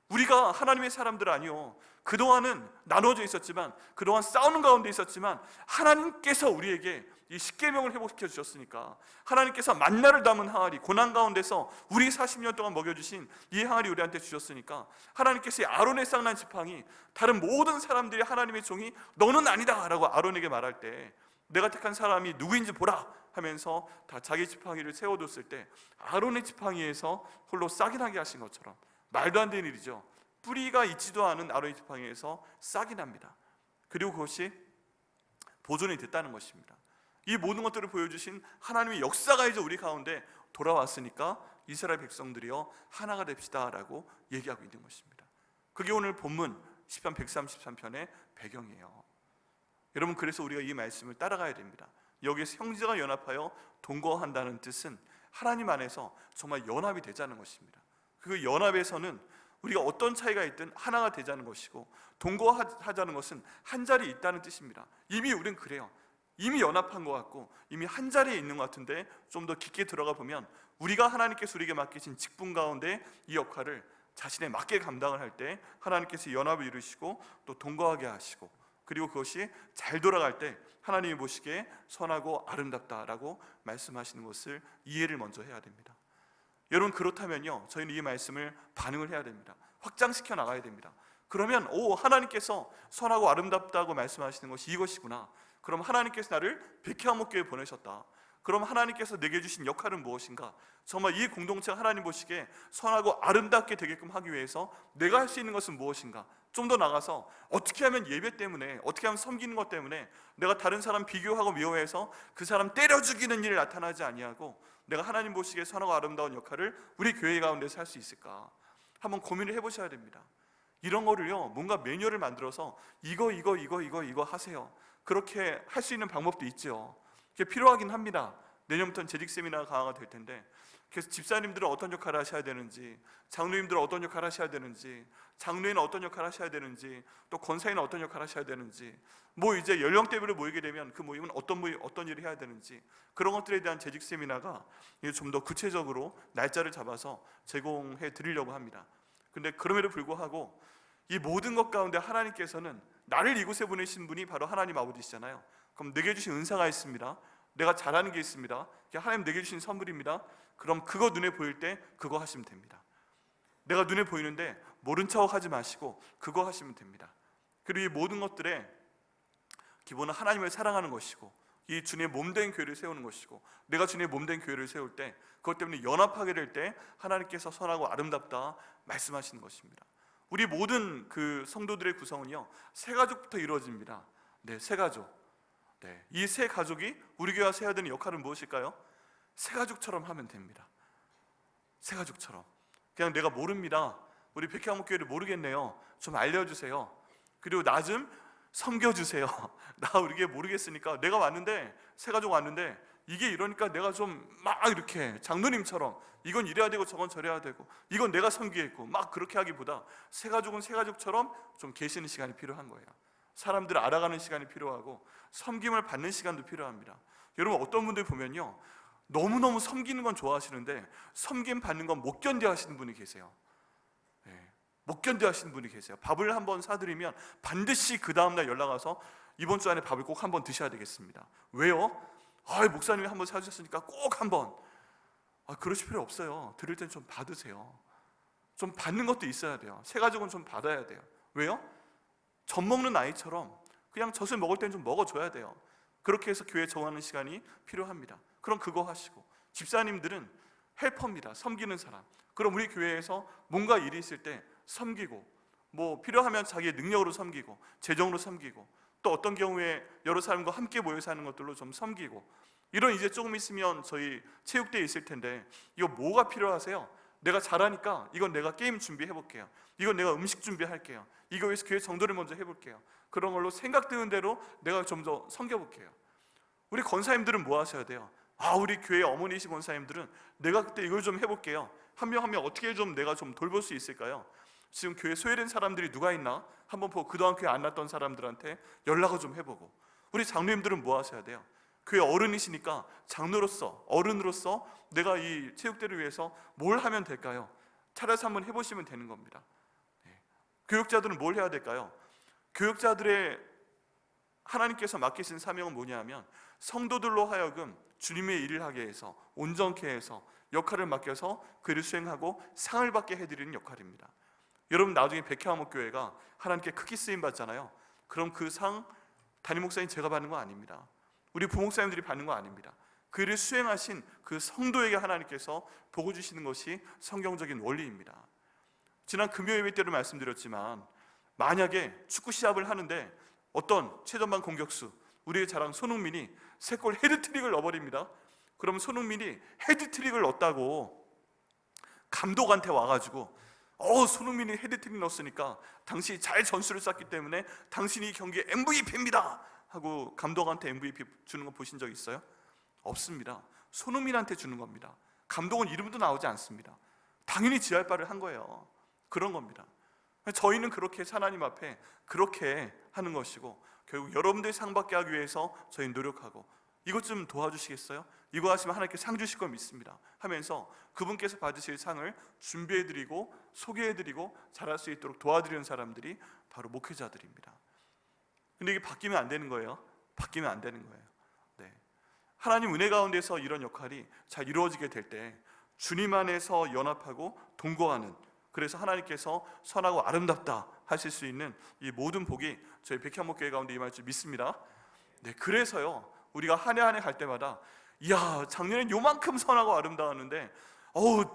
우리가 하나님의 사람들 아니요, 그동안은 나눠져 있었지만, 그동안 싸우는 가운데 있었지만 하나님께서 우리에게 이 십계명을 회복시켜 주셨으니까, 하나님께서 만나를 담은 항아리, 고난 가운데서 우리 40년 동안 먹여주신 이 항아리 우리한테 주셨으니까, 하나님께서 이 아론의 쌍난 지팡이, 다른 모든 사람들이 하나님의 종이 너는 아니다 라고 아론에게 말할 때, 내가 택한 사람이 누구인지 보라 하면서 다 자기 지팡이를 세워뒀을 때, 아론의 지팡이에서 홀로 싹이 나게 하신 것처럼, 말도 안 되는 일이죠. 뿌리가 있지도 않은 아론의 지팡이에서 싹이 납니다. 그리고 그것이 보존이 됐다는 것입니다. 이 모든 것들을 보여주신 하나님의 역사가 이제 우리 가운데 돌아왔으니까 이스라엘 백성들이여 하나가 됩시다 라고 얘기하고 있는 것입니다. 그게 오늘 본문 시편 133편의 배경이에요. 여러분, 그래서 우리가 이 말씀을 따라가야 됩니다. 여기에서 형제가 연합하여 동거한다는 뜻은 하나님 안에서 정말 연합이 되자는 것입니다. 그 연합에서는 우리가 어떤 차이가 있든 하나가 되자는 것이고, 동거하자는 것은 한 자리에 있다는 뜻입니다. 이미 우린 그래요. 이미 연합한 것 같고 이미 한 자리에 있는 것 같은데, 좀 더 깊게 들어가 보면 우리가 하나님께서 우리에게 맡기신 직분 가운데 이 역할을 자신에 맞게 감당을 할 때 하나님께서 연합을 이루시고 또 동거하게 하시고, 그리고 그것이 잘 돌아갈 때 하나님이 보시기에 선하고 아름답다라고 말씀하시는 것을 이해를 먼저 해야 됩니다. 여러분, 그렇다면요, 저희는 이 말씀을 반응을 해야 됩니다. 확장시켜 나가야 됩니다. 그러면 하나님께서 선하고 아름답다고 말씀하시는 것이 이것이구나. 그럼 하나님께서 나를 백향목교회에 보내셨다. 그럼 하나님께서 내게 주신 역할은 무엇인가? 정말 이 공동체가 하나님 보시기에 선하고 아름답게 되게끔 하기 위해서 내가 할 수 있는 것은 무엇인가? 좀 더 나가서 어떻게 하면 예배 때문에, 어떻게 하면 섬기는 것 때문에 내가 다른 사람 비교하고 미워해서 그 사람 때려 죽이는 일이 나타나지 아니하고, 내가 하나님 보시기에 선하고 아름다운 역할을 우리 교회 가운데서 할 수 있을까? 한번 고민을 해보셔야 됩니다. 이런 거를요, 뭔가 매뉴얼을 만들어서 이거 하세요, 그렇게 할 수 있는 방법도 있죠. 그게 필요하긴 합니다. 내년부터는 재직 세미나가 강화가 될 텐데, 그래서 집사님들은 어떤 역할을 하셔야 되는지, 장로님들은 어떤 역할을 하셔야 되는지, 장로회는 어떤 역할을 하셔야 되는지, 또 권사회는 어떤 역할을 하셔야 되는지, 뭐 이제 연령대별로 모이게 되면 그 모임은 어떤 일을 해야 되는지, 그런 것들에 대한 재직 세미나가 좀 더 구체적으로 날짜를 잡아서 제공해 드리려고 합니다. 근데 그럼에도 불구하고 이 모든 것 가운데 하나님께서는 나를 이곳에 보내신 분이 바로 하나님 아버지시잖아요. 그럼 내게 주신 은사가 있습니다. 내가 잘하는 게 있습니다. 하나님 내게 주신 선물입니다. 그럼 그거 눈에 보일 때 그거 하시면 됩니다. 내가 눈에 보이는데 모른 척 하지 마시고 그거 하시면 됩니다. 그리고 이 모든 것들의 기본은 하나님을 사랑하는 것이고, 이 주님의 몸된 교회를 세우는 것이고, 내가 주님의 몸된 교회를 세울 때 그것 때문에 연합하게 될 때 하나님께서 선하고 아름답다 말씀하시는 것입니다. 우리 모든 그 성도들의 구성은요, 세 가족부터 이루어집니다. 네, 세 가족. 네, 이 세 가족이 우리 교회가 해야 되는 역할은 무엇일까요? 세 가족처럼 하면 됩니다. 세 가족처럼. 그냥 내가 모릅니다, 우리 백향목교회를 모르겠네요, 좀 알려주세요. 그리고 나 좀 섬겨주세요. 나 우리 교회 모르겠으니까, 내가 왔는데, 세 가족 왔는데 이게 이러니까 내가 좀 막 이렇게 장로님처럼 이건 이래야 되고 저건 저래야 되고 이건 내가 섬기겠고 막 그렇게 하기보다, 세 가족은 세 가족처럼 좀 계시는 시간이 필요한 거예요. 사람들을 알아가는 시간이 필요하고 섬김을 받는 시간도 필요합니다. 여러분, 어떤 분들 보면요, 너무너무 섬기는 건 좋아하시는데 섬김 받는 건 못 견뎌 하시는 분이 계세요. 못 견뎌 하시는 분이 계세요. 밥을 한번 사드리면 반드시 그 다음날 연락 와서 이번 주 안에 밥을 꼭 한번 드셔야 되겠습니다. 왜요? 목사님이 한번 사주셨으니까 꼭 한번. 그러실 필요 없어요. 드릴 땐 좀 받으세요. 좀 받는 것도 있어야 돼요. 세 가족은 좀 받아야 돼요. 왜요? 젖 먹는 아이처럼 그냥 젖을 먹을 땐 좀 먹어줘야 돼요. 그렇게 해서 교회 정하는 시간이 필요합니다. 그럼 그거 하시고, 집사님들은 헬퍼입니다. 섬기는 사람. 그럼 우리 교회에서 뭔가 일이 있을 때 섬기고, 뭐 필요하면 자기의 능력으로 섬기고, 재정으로 섬기고, 또 어떤 경우에 여러 사람과 함께 모여서 하는 것들로 좀 섬기고, 이런 이제 조금 있으면 저희 체육대회 있을 텐데, 이거 뭐가 필요하세요? 내가 잘하니까 이건 내가 게임 준비해 볼게요. 이건 내가 음식 준비할게요. 이거 위해서 교회 정도를 먼저 해볼게요. 그런 걸로 생각드는 대로 내가 좀 더 섬겨볼게요. 우리 권사님들은 뭐 하셔야 돼요? 우리 교회 어머니이신 권사님들은 내가 그때 이걸 좀 해볼게요. 한 명 한 명 어떻게 좀 내가 좀 돌볼 수 있을까요? 지금 교회 소외된 사람들이 누가 있나? 한번 보고 그동안 교회 안 났던 사람들한테 연락을 좀 해보고. 우리 장로님들은 뭐 하셔야 돼요? 교회 어른이시니까 장로로서, 어른으로서 내가 이 체육대를 위해서 뭘 하면 될까요? 차라리 한번 해보시면 되는 겁니다. 교육자들은 뭘 해야 될까요? 교육자들의 하나님께서 맡기신 사명은 뭐냐면 성도들로 하여금 주님의 일을 하게 해서 온전케 해서 역할을 맡겨서 그를 수행하고 상을 받게 해드리는 역할입니다. 여러분, 나중에 백향목교회가 하나님께 크게 쓰임 받잖아요. 그럼 그 상 담임 목사님 제가 받는 거 아닙니다. 우리 부목사님들이 받는 거 아닙니다. 그를 수행하신 그 성도에게 하나님께서 복을 주시는 것이 성경적인 원리입니다. 지난 금요 예배 때도 말씀드렸지만, 만약에 축구 시합을 하는데 어떤 최전방 공격수, 우리의 자랑 손흥민이 3골 헤드트릭을 넣어버립니다. 그럼 손흥민이 헤드트릭을 넣었다고 감독한테 와가지고 손흥민이 헤드트릭 넣었으니까 당신이 잘 전술을 짰기 때문에 당신이 이 경기의 MVP입니다 하고 감독한테 MVP 주는 거 보신 적 있어요? 없습니다. 손흥민한테 주는 겁니다. 감독은 이름도 나오지 않습니다. 당연히 지할 바를 한 거예요. 그런 겁니다. 저희는 그렇게 하나님 앞에 그렇게 하는 것이고, 결국 여러분들 상 받게 하기 위해서 저희 노력하고, 이것 좀 도와주시겠어요? 이거 하시면 하나님께 상 주실 걸 믿습니다 하면서 그분께서 받으실 상을 준비해드리고 소개해드리고 잘할 수 있도록 도와드리는 사람들이 바로 목회자들입니다. 근데 이게 바뀌면 안 되는 거예요. 바뀌면 안 되는 거예요. 네. 하나님 은혜 가운데서 이런 역할이 잘 이루어지게 될 때 주님 안에서 연합하고 동거하는, 그래서 하나님께서 선하고 아름답다 하실 수 있는 이 모든 복이 저희 백향목교회 가운데 임할 줄 믿습니다. 네, 그래서요, 우리가 한 해 한 해 갈 때마다 이야, 작년엔 요만큼 선하고 아름다웠는데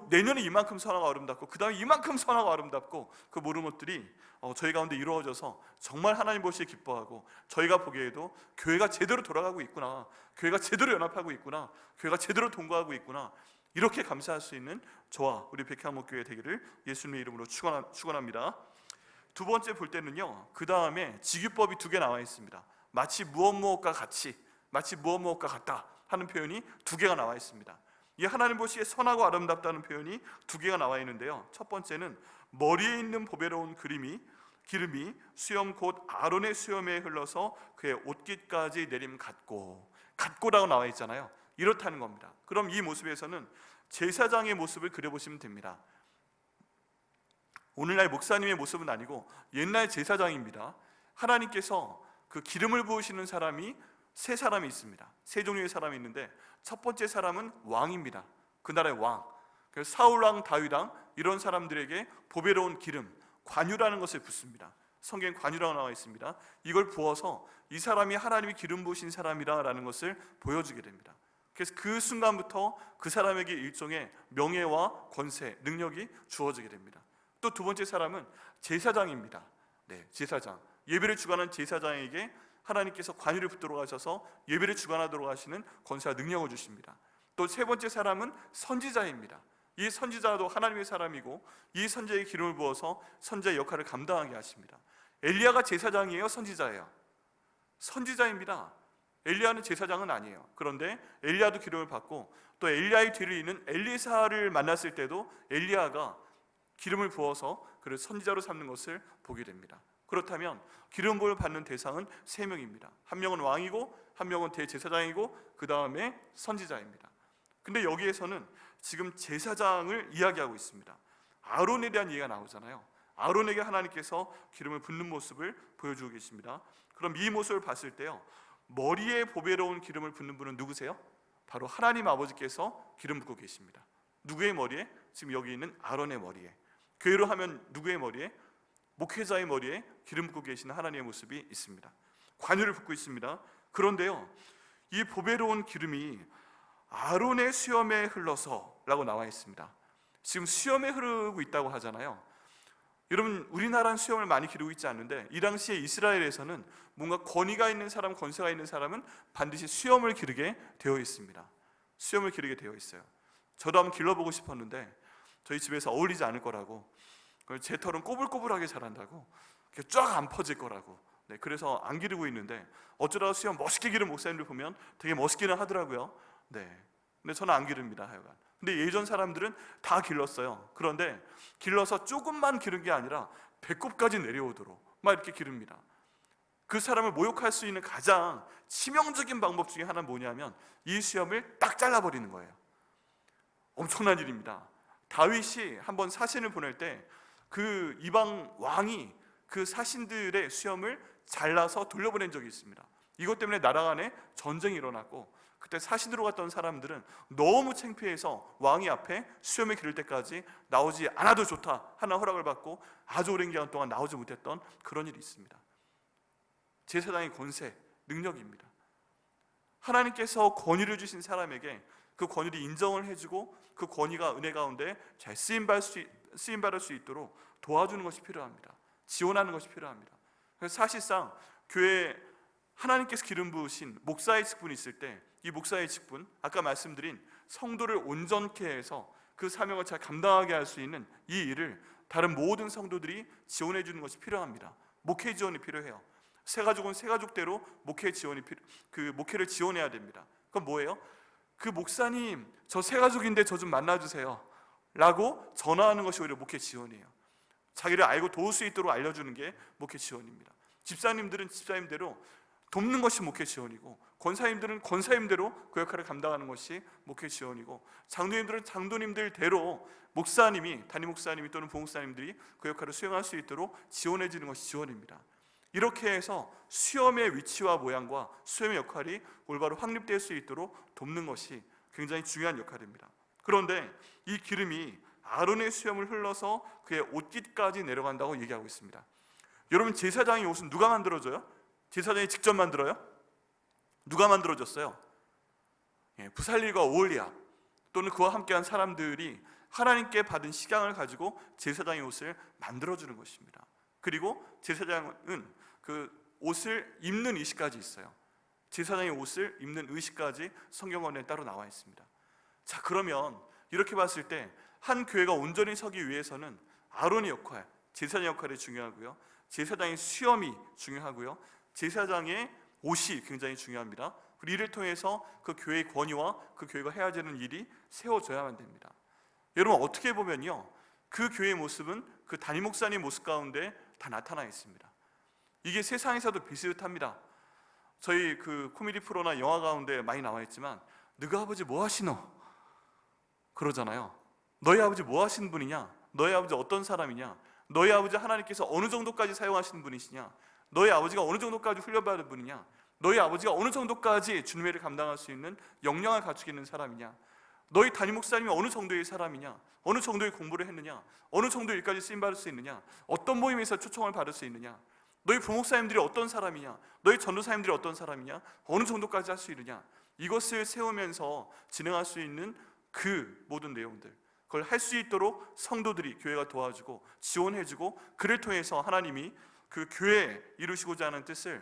내년에 이만큼 선하고 아름답고 그 다음에 이만큼 선하고 아름답고, 그 모든 것들이 저희 가운데 이루어져서 정말 하나님 보시기에 기뻐하고, 저희가 보기에도 교회가 제대로 돌아가고 있구나, 교회가 제대로 연합하고 있구나, 교회가 제대로 동거하고 있구나, 이렇게 감사할 수 있는 저와 우리 백향목교회 되기를 예수님의 이름으로 축원합니다. 두 번째 볼 때는요, 그 다음에 직유법이 2개 나와 있습니다. 마치 무엇과 같이, 마치 무엇과 같다 하는 표현이 2개가 나와 있습니다. 이 하나님 보시기에 선하고 아름답다는 표현이 2개가 나와 있는데요, 첫 번째는 머리에 있는 보배로운 기름이 수염 곧 아론의 수염에 흘러서 그의 옷깃까지 내림 같고라고 나와 있잖아요. 이렇다는 겁니다. 그럼 이 모습에서는 제사장의 모습을 그려보시면 됩니다. 오늘날 목사님의 모습은 아니고 옛날 제사장입니다. 하나님께서 그 기름을 부으시는 사람이 3사람이 있습니다. 3종류의 사람이 있는데, 첫 번째 사람은 왕입니다. 그 나라의 왕, 사울왕, 다윗왕, 이런 사람들에게 보배로운 기름, 관유라는 것을 붓습니다. 성경에 관유라고 나와 있습니다. 이걸 부어서 이 사람이 하나님이 기름 부으신 사람이라는 것을 보여주게 됩니다. 그래서 그 순간부터 그 사람에게 일종의 명예와 권세, 능력이 주어지게 됩니다. 또 두 번째 사람은 제사장입니다. 네, 제사장, 예배를 주관하는 제사장에게 하나님께서 관유를 붓도록 하셔서 예배를 주관하도록 하시는 권세와 능력을 주십니다. 또 세 번째 사람은 선지자입니다. 이 선지자도 하나님의 사람이고, 이 선지자에게 기름을 부어서 선지자의 역할을 감당하게 하십니다. 엘리야가 제사장이에요, 선지자예요? 선지자입니다. 엘리야는 제사장은 아니에요. 그런데 엘리야도 기름을 받고, 또 엘리야의 뒤를 잇는 엘리사를 만났을 때도 엘리야가 기름을 부어서 그를 선지자로 삼는 것을 보게 됩니다. 그렇다면 기름 부음을 받는 대상은 3명입니다. 한 명은 왕이고, 한 명은 대제사장이고, 그 다음에 선지자입니다. 근데 여기에서는 지금 제사장을 이야기하고 있습니다. 아론에 대한 얘기가 나오잖아요. 아론에게 하나님께서 기름을 붓는 모습을 보여주고 계십니다. 그럼 이 모습을 봤을 때요, 머리에 보배로운 기름을 붓는 분은 누구세요? 바로 하나님 아버지께서 기름 붓고 계십니다. 누구의 머리에? 지금 여기 있는 아론의 머리에. 교회로 하면 누구의 머리에? 목회자의 머리에 기름 붓고 계시는 하나님의 모습이 있습니다. 관유를 붓고 있습니다. 그런데요, 이 보배로운 기름이 아론의 수염에 흘러서 라고 나와 있습니다. 지금 수염에 흐르고 있다고 하잖아요. 여러분, 우리나라는 수염을 많이 기르고 있지 않는데, 이 당시에 이스라엘에서는 뭔가 권위가 있는 사람, 권세가 있는 사람은 반드시 수염을 기르게 되어 있습니다. 수염을 기르게 되어 있어요. 저도 한번 길러보고 싶었는데 저희 집에서 어울리지 않을 거라고, 제 털은 꼬불꼬불하게 자란다고, 쫙 안 퍼질 거라고, 네, 그래서 안 기르고 있는데, 어쩌다가 수염 멋있게 기른 목사님들 보면 되게 멋있기는 하더라고요. 네, 근데 저는 안 기릅니다, 하여간. 근데 예전 사람들은 다 길렀어요. 그런데 길러서 조금만 기른 게 아니라 배꼽까지 내려오도록 막 이렇게 기릅니다. 그 사람을 모욕할 수 있는 가장 치명적인 방법 중에 하나는 뭐냐면, 이 수염을 딱 잘라버리는 거예요. 엄청난 일입니다. 다윗이 한번 사신을 보낼 때 그 이방 왕이 그 사신들의 수염을 잘라서 돌려보낸 적이 있습니다. 이것 때문에 나라 간에 전쟁이 일어났고, 그때 사신으로 갔던 사람들은 너무 창피해서 왕이 앞에 수염을 기를 때까지 나오지 않아도 좋다 하는 허락을 받고 아주 오랜 기간 동안 나오지 못했던 그런 일이 있습니다. 제사장의 권세, 능력입니다. 하나님께서 권위를 주신 사람에게 그 권위를 인정을 해주고 그 권위가 은혜 가운데 잘 쓰임받을 수 있도록 도와주는 것이 필요합니다. 지원하는 것이 필요합니다. 그래서 사실상 교회에 하나님께서 기름 부으신 목사의 직분이 있을 때, 이 목사의 직분, 아까 말씀드린 성도를 온전케 해서 그 사명을 잘 감당하게 할 수 있는 이 일을 다른 모든 성도들이 지원해 주는 것이 필요합니다. 목회 지원이 필요해요. 새 가족은 새 가족대로 목회를 지원해야 됩니다. 그건 뭐예요? 그 목사님, 저 새 가족인데 저 좀 만나주세요 라고 전화하는 것이 오히려 목회 지원이에요. 자기를 알고 도울 수 있도록 알려주는 게 목회 지원입니다. 집사님들은 집사님대로 돕는 것이 목회 지원이고, 권사님들은 권사님대로 그 역할을 감당하는 것이 목회 지원이고, 장로님들은 장로님들대로 목사님이, 담임 목사님이 또는 부목사님들이 그 역할을 수행할 수 있도록 지원해 주는 것이 지원입니다. 이렇게 해서 수염의 위치와 모양과 수염의 역할이 올바로 확립될 수 있도록 돕는 것이 굉장히 중요한 역할입니다. 그런데 이 기름이 아론의 수염을 흘러서 그의 옷깃까지 내려간다고 얘기하고 있습니다. 여러분, 제사장의 옷은 누가 만들어줘요? 제사장이 직접 만들어요? 누가 만들어줬어요? 부살릴과 오홀리압 또는 그와 함께한 사람들이 하나님께 받은 식양을 가지고 제사장의 옷을 만들어주는 것입니다. 그리고 제사장은 그 옷을 입는 의식까지 있어요. 제사장의 옷을 입는 의식까지 성경원에 따로 나와 있습니다. 자, 그러면 이렇게 봤을 때 한 교회가 온전히 서기 위해서는 아론의 역할, 제사장의 역할이 중요하고요, 제사장의 수염이 중요하고요, 제사장의 옷이 굉장히 중요합니다. 그리고 이를 통해서 그 교회의 권위와 그 교회가 해야 되는 일이 세워져야만 됩니다. 여러분, 어떻게 보면요, 그 교회의 모습은 그 담임 목사님 모습 가운데 다 나타나 있습니다. 이게 세상에서도 비슷합니다. 저희 그 코미디 프로나 영화 가운데 많이 나와 있지만, 너희 아버지 뭐 하시노? 그러잖아요. 너희 아버지 뭐 하시는 분이냐? 너희 아버지 어떤 사람이냐? 너희 아버지 하나님께서 어느 정도까지 사용하시는 분이시냐? 너희 아버지가 어느 정도까지 훈련받은 분이냐? 너희 아버지가 어느 정도까지 주님의 일을 감당할 수 있는 역량을 갖추고 있는 사람이냐? 너희 담임 목사님이 어느 정도의 사람이냐? 어느 정도의 공부를 했느냐? 어느 정도의 일까지 쓰임받을 수 있느냐? 어떤 모임에서 초청을 받을 수 있느냐? 너희 부목사님들이 어떤 사람이냐? 너희 전도사님들이 어떤 사람이냐? 어느 정도까지 할 수 있느냐? 이것을 세우면서 진행할 수 있는 그 모든 내용들, 그걸 할 수 있도록 성도들이, 교회가 도와주고 지원해주고, 그를 통해서 하나님이 그 교회에 이루시고자 하는 뜻을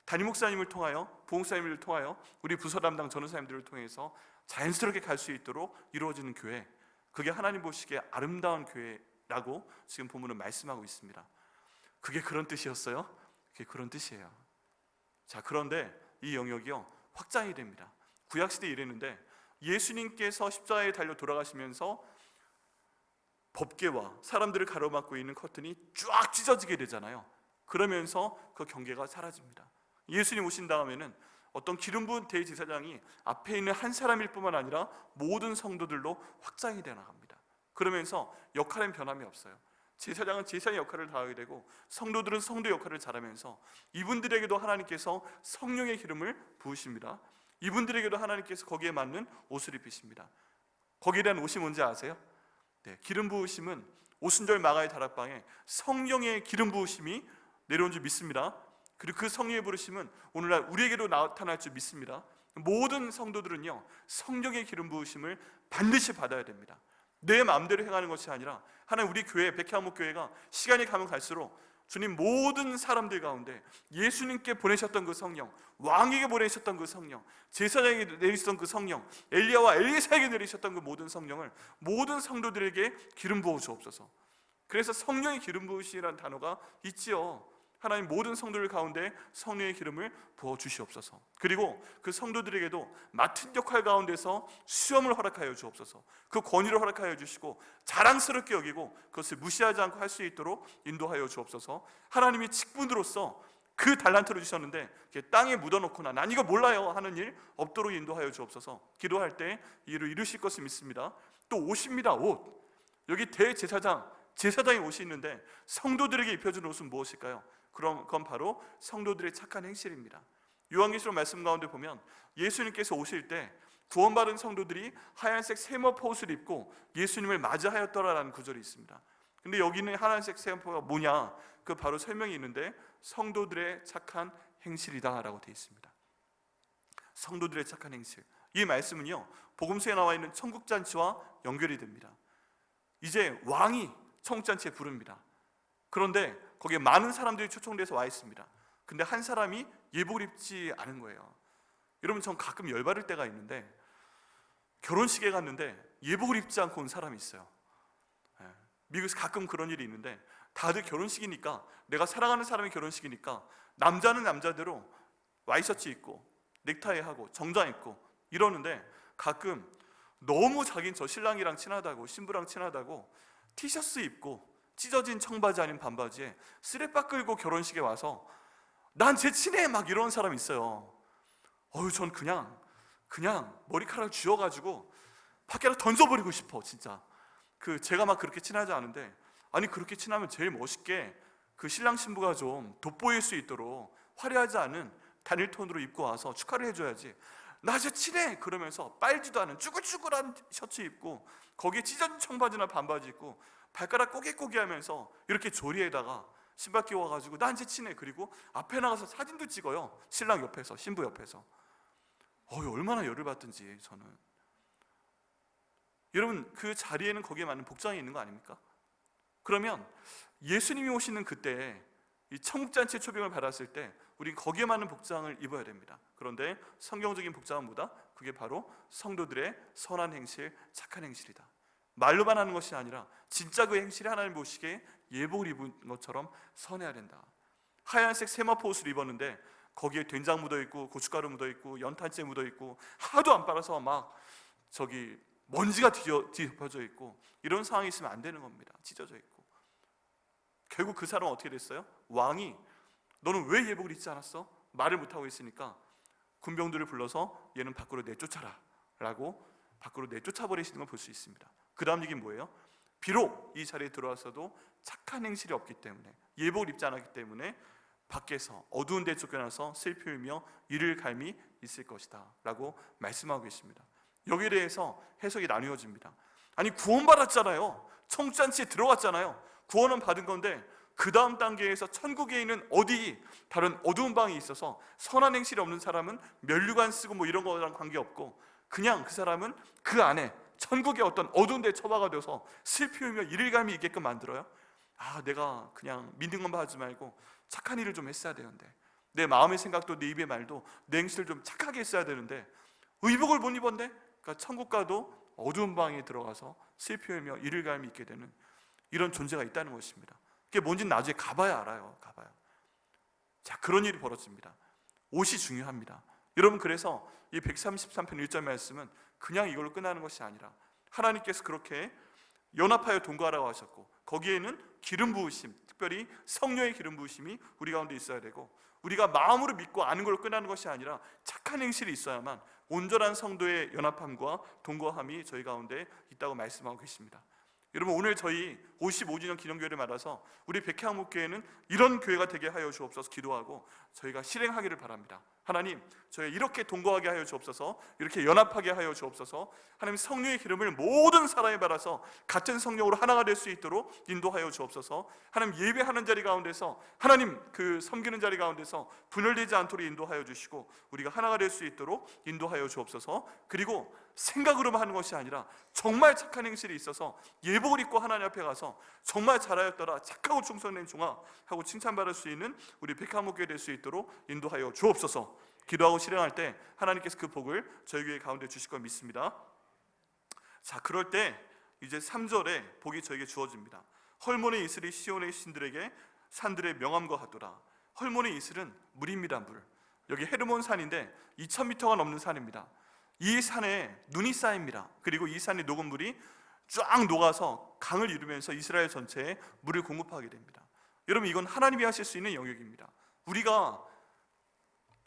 담임 목사님을 통하여, 부목사님을 통하여, 우리 부서 담당 전도사님들을 통해서 자연스럽게 갈 수 있도록 이루어지는 교회, 그게 하나님 보시기에 아름다운 교회라고 지금 본문은 말씀하고 있습니다. 그게 그런 뜻이었어요? 그게 그런 뜻이에요. 자, 그런데 이 영역이요, 확장이 됩니다. 구약시대에 이랬는데 예수님께서 십자가에 달려 돌아가시면서 법궤와 사람들을 가로막고 있는 커튼이 쫙 찢어지게 되잖아요. 그러면서 그 경계가 사라집니다. 예수님 오신 다음에는 어떤 기름 부은 대제사장이 앞에 있는 한 사람일 뿐만 아니라 모든 성도들로 확장이 되어 나갑니다. 그러면서 역할은 변함이 없어요. 제사장은 제사의 역할을 다하게 되고, 성도들은 성도의 역할을 잘하면서 이분들에게도 하나님께서 성령의 기름을 부으십니다. 이분들에게도 하나님께서 거기에 맞는 옷을 입히십니다. 거기에 대한 옷이 뭔지 아세요? 네, 기름 부으심은 오순절 마가의 다락방에 성령의 기름 부으심이 내려온 줄 믿습니다. 그리고 그 성령의 부으심은 오늘날 우리에게도 나타날 줄 믿습니다. 모든 성도들은요, 성령의 기름 부으심을 반드시 받아야 됩니다. 내 마음대로 행하는 것이 아니라, 하나님 우리 교회, 백향목 교회가 시간이 가면 갈수록 주님 모든 사람들 가운데 예수님께 보내셨던 그 성령, 왕에게 보내셨던 그 성령, 제사장에게 내리셨던 그 성령, 엘리야와 엘리사에게 내리셨던 그 모든 성령을 모든 성도들에게 기름 부어 주옵소서. 그래서 성령의 기름 부으시라는 단어가 있지요. 하나님 모든 성도들 가운데 성령의 기름을 부어 주시옵소서. 그리고 그 성도들에게도 맡은 역할 가운데서 수염을 허락하여 주옵소서. 그 권위를 허락하여 주시고 자랑스럽게 여기고 그것을 무시하지 않고 할 수 있도록 인도하여 주옵소서. 하나님이 직분으로서 그 달란트를 주셨는데 땅에 묻어놓거나 난 이거 몰라요 하는 일 없도록 인도하여 주옵소서. 기도할 때 이를 이루실 것을 믿습니다. 또 옷입니다. 옷. 여기 대제사장, 제사장의 옷이 있는데 성도들에게 입혀준 옷은 무엇일까요? 그건 바로 성도들의 착한 행실입니다. 요한계시록 말씀 가운데 보면 예수님께서 오실 때 구원받은 성도들이 하얀색 세마포 옷을 입고 예수님을 맞이하였더라라는 구절이 있습니다. 근데 여기는 하얀색 세마포가 뭐냐? 그 바로 설명이 있는데 성도들의 착한 행실이다라고 되어 있습니다. 성도들의 착한 행실. 이 말씀은요, 복음서에 나와 있는 천국잔치와 연결이 됩니다. 이제 왕이 천국잔치에 부릅니다. 그런데 거기에 많은 사람들이 초청돼서 와 있습니다. 근데 한 사람이 예복을 입지 않은 거예요. 여러분, 전 가끔 열받을 때가 있는데 결혼식에 갔는데 예복을 입지 않고 온 사람이 있어요. 미국에서 가끔 그런 일이 있는데 다들 결혼식이니까, 내가 사랑하는 사람의 결혼식이니까 남자는 남자대로 와이셔츠 입고 넥타이 하고 정장 입고 이러는데, 가끔 너무 자긴 저 신랑이랑 친하다고, 신부랑 친하다고 티셔츠 입고 찢어진 청바지 아닌 반바지에 쓰레빠 끌고 결혼식에 와서 난 쟤 친해 막 이러는 사람이 있어요. 전 그냥 머리카락 쥐어가지고 밖에다 던져버리고 싶어. 진짜 제가 막 그렇게 친하지 않은데, 아니 그렇게 친하면 제일 멋있게 그 신랑 신부가 좀 돋보일 수 있도록 화려하지 않은 단일 톤으로 입고 와서 축하를 해줘야지. 나 쟤 친해 그러면서 빨지도 않은 쭈글쭈글한 셔츠 입고 거기에 찢어진 청바지나 반바지 입고 발가락 꼬개꼬개 하면서 이렇게 조리에다가 신발 끼워가지고 난 쟤 친해, 그리고 앞에 나가서 사진도 찍어요. 신랑 옆에서, 신부 옆에서. 얼마나 열을 받든지. 저는, 여러분, 그 자리에는 거기에 맞는 복장이 있는 거 아닙니까? 그러면 예수님이 오시는 그때 이 천국잔치의 초빙을 받았을 때 우린 거기에 맞는 복장을 입어야 됩니다. 그런데 성경적인 복장은 뭐다? 그게 바로 성도들의 선한 행실, 착한 행실이다. 말로만 하는 것이 아니라 진짜 그 행실이 하나님 보시기에 예복을 입은 것처럼 선해야 된다. 하얀색 세마포 옷을 입었는데 거기에 된장 묻어있고 고춧가루 묻어있고 연탄재 묻어있고 하도 안 빨아서 막 먼지가 뒤덮여져 있고 이런 상황이 있으면 안 되는 겁니다. 찢어져 있고. 결국 그 사람은 어떻게 됐어요? 왕이 너는 왜 예복을 입지 않았어? 말을 못하고 있으니까 군병들을 불러서 얘는 밖으로 내쫓아라 라고 밖으로 내쫓아버리시는 걸 볼 수 있습니다. 그 다음 얘기는 뭐예요? 비록 이 자리에 들어왔어도 착한 행실이 없기 때문에, 예복을 입지 않았기 때문에 밖에서 어두운 데 쫓겨나서 슬피 울며 이를 갈미 있을 것이다 라고 말씀하고 계십니다. 여기에 대해서 해석이 나뉘어집니다. 아니 구원받았잖아요. 천국잔치에 들어갔잖아요. 구원은 받은 건데 그 다음 단계에서 천국에 있는 다른 어두운 방이 있어서 선한 행실이 없는 사람은 면류관 쓰고 뭐 이런 거랑 관계없고, 그냥 그 사람은 그 안에 천국의 어떤 어두운 데 처박아 둬서 슬피 울며 이를 갈미 있게끔 만들어요. 내가 그냥 믿는 것만 하지 말고 착한 일을 좀 했어야 되는데, 내 마음의 생각도 내 입의 말도 내 행실을 좀 착하게 했어야 되는데 의복을 못 입었네? 그러니까 천국 가도 어두운 방에 들어가서 슬피 울며 이를 갈미 있게 되는 이런 존재가 있다는 것입니다. 그게 뭔지는 나중에 가봐야 알아요. 자, 그런 일이 벌어집니다. 옷이 중요합니다. 여러분, 그래서 이 133편 1절 말씀은 그냥 이걸로 끝나는 것이 아니라 하나님께서 그렇게 연합하여 동거하라고 하셨고, 거기에는 기름 부으심, 특별히 성령의 기름 부으심이 우리 가운데 있어야 되고, 우리가 마음으로 믿고 아는 걸로 끝나는 것이 아니라 착한 행실이 있어야만 온전한 성도의 연합함과 동거함이 저희 가운데 있다고 말씀하고 계십니다. 여러분, 오늘 저희 55주년 기념교회를 맞아서 우리 백향목교회는 이런 교회가 되게 하여 주옵소서 기도하고 저희가 실행하기를 바랍니다. 하나님, 저희 이렇게 동거하게 하여 주옵소서, 이렇게 연합하게 하여 주옵소서. 하나님, 성령의 기름을 모든 사람에 받아서 같은 성령으로 하나가 될 수 있도록 인도하여 주옵소서. 하나님, 예배하는 자리 가운데서, 하나님 그 섬기는 자리 가운데서 분열되지 않도록 인도하여 주시고 우리가 하나가 될 수 있도록 인도하여 주옵소서. 그리고 생각으로만 하는 것이 아니라 정말 착한 행실이 있어서 예복을 입고 하나님 앞에 가서 정말 잘하였더라, 착하고 충성된 종아 하고 칭찬받을 수 있는 우리 백화목교회 될 수 있도록 인도하여 주옵소서. 기도하고 실행할 때 하나님께서 그 복을 저희 교회 가운데 주실 걸 믿습니다. 자, 그럴 때 이제 3절에 복이 저에게 주어집니다. 헐몬의 이슬이 시온의 신들에게 산들의 명함과 같도다. 헐몬의 이슬은 물입니다. 물. 여기 헤르몬 산인데 2000m가 넘는 산입니다. 이 산에 눈이 쌓입니다. 그리고 이 산의 녹은 물이 쫙 녹아서 강을 이루면서 이스라엘 전체에 물을 공급하게 됩니다. 여러분, 이건 하나님이 하실 수 있는 영역입니다. 우리가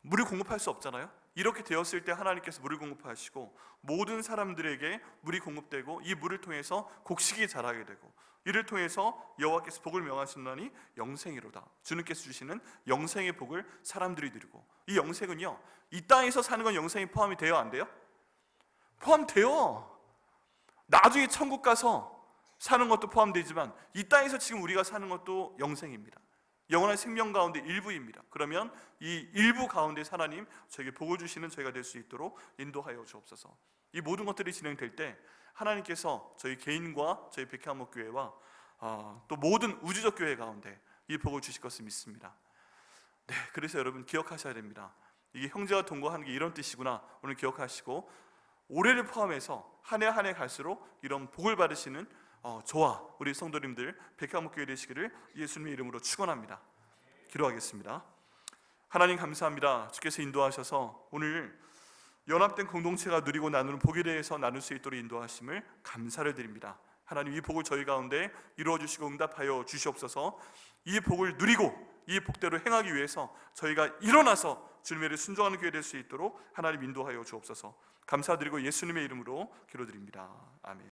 물을 공급할 수 없잖아요. 이렇게 되었을 때 하나님께서 물을 공급하시고 모든 사람들에게 물이 공급되고 이 물을 통해서 곡식이 자라게 되고 이를 통해서 여호와께서 복을 명하시노니 영생이로다. 주님께서 주시는 영생의 복을 사람들이 누리고, 이 영생은요, 이 땅에서 사는 건 영생이 포함이 돼요, 안 돼요? 포함돼요. 나중에 천국 가서 사는 것도 포함되지만 이 땅에서 지금 우리가 사는 것도 영생입니다. 영원한 생명 가운데 일부입니다. 그러면 이 일부 가운데 하나님 저에게 복을 주시는 저희가 될 수 있도록 인도하여 주옵소서. 이 모든 것들이 진행될 때 하나님께서 저희 개인과 저희 백향목교회와 또 모든 우주적 교회 가운데 이 복을 주실 것을 믿습니다. 네, 그래서 여러분 기억하셔야 됩니다. 이게 형제와 동거하는 게 이런 뜻이구나. 오늘 기억하시고 올해를 포함해서 한 해 한 해 갈수록 이런 복을 받으시는 저와 우리 성도님들 백향목교회 되시기를 예수님의 이름으로 축원합니다. 기도하겠습니다. 하나님 감사합니다. 주께서 인도하셔서 오늘 연합된 공동체가 누리고 나누는 복에 대해서 나눌 수 있도록 인도하심을 감사를 드립니다. 하나님, 이 복을 저희 가운데 이루어 주시고 응답하여 주시옵소서. 이 복을 누리고 이 복대로 행하기 위해서 저희가 일어나서 주님의 일에 순종하는 교회 될 수 있도록 하나님 인도하여 주옵소서. 감사드리고 예수님의 이름으로 기도드립니다. 아멘.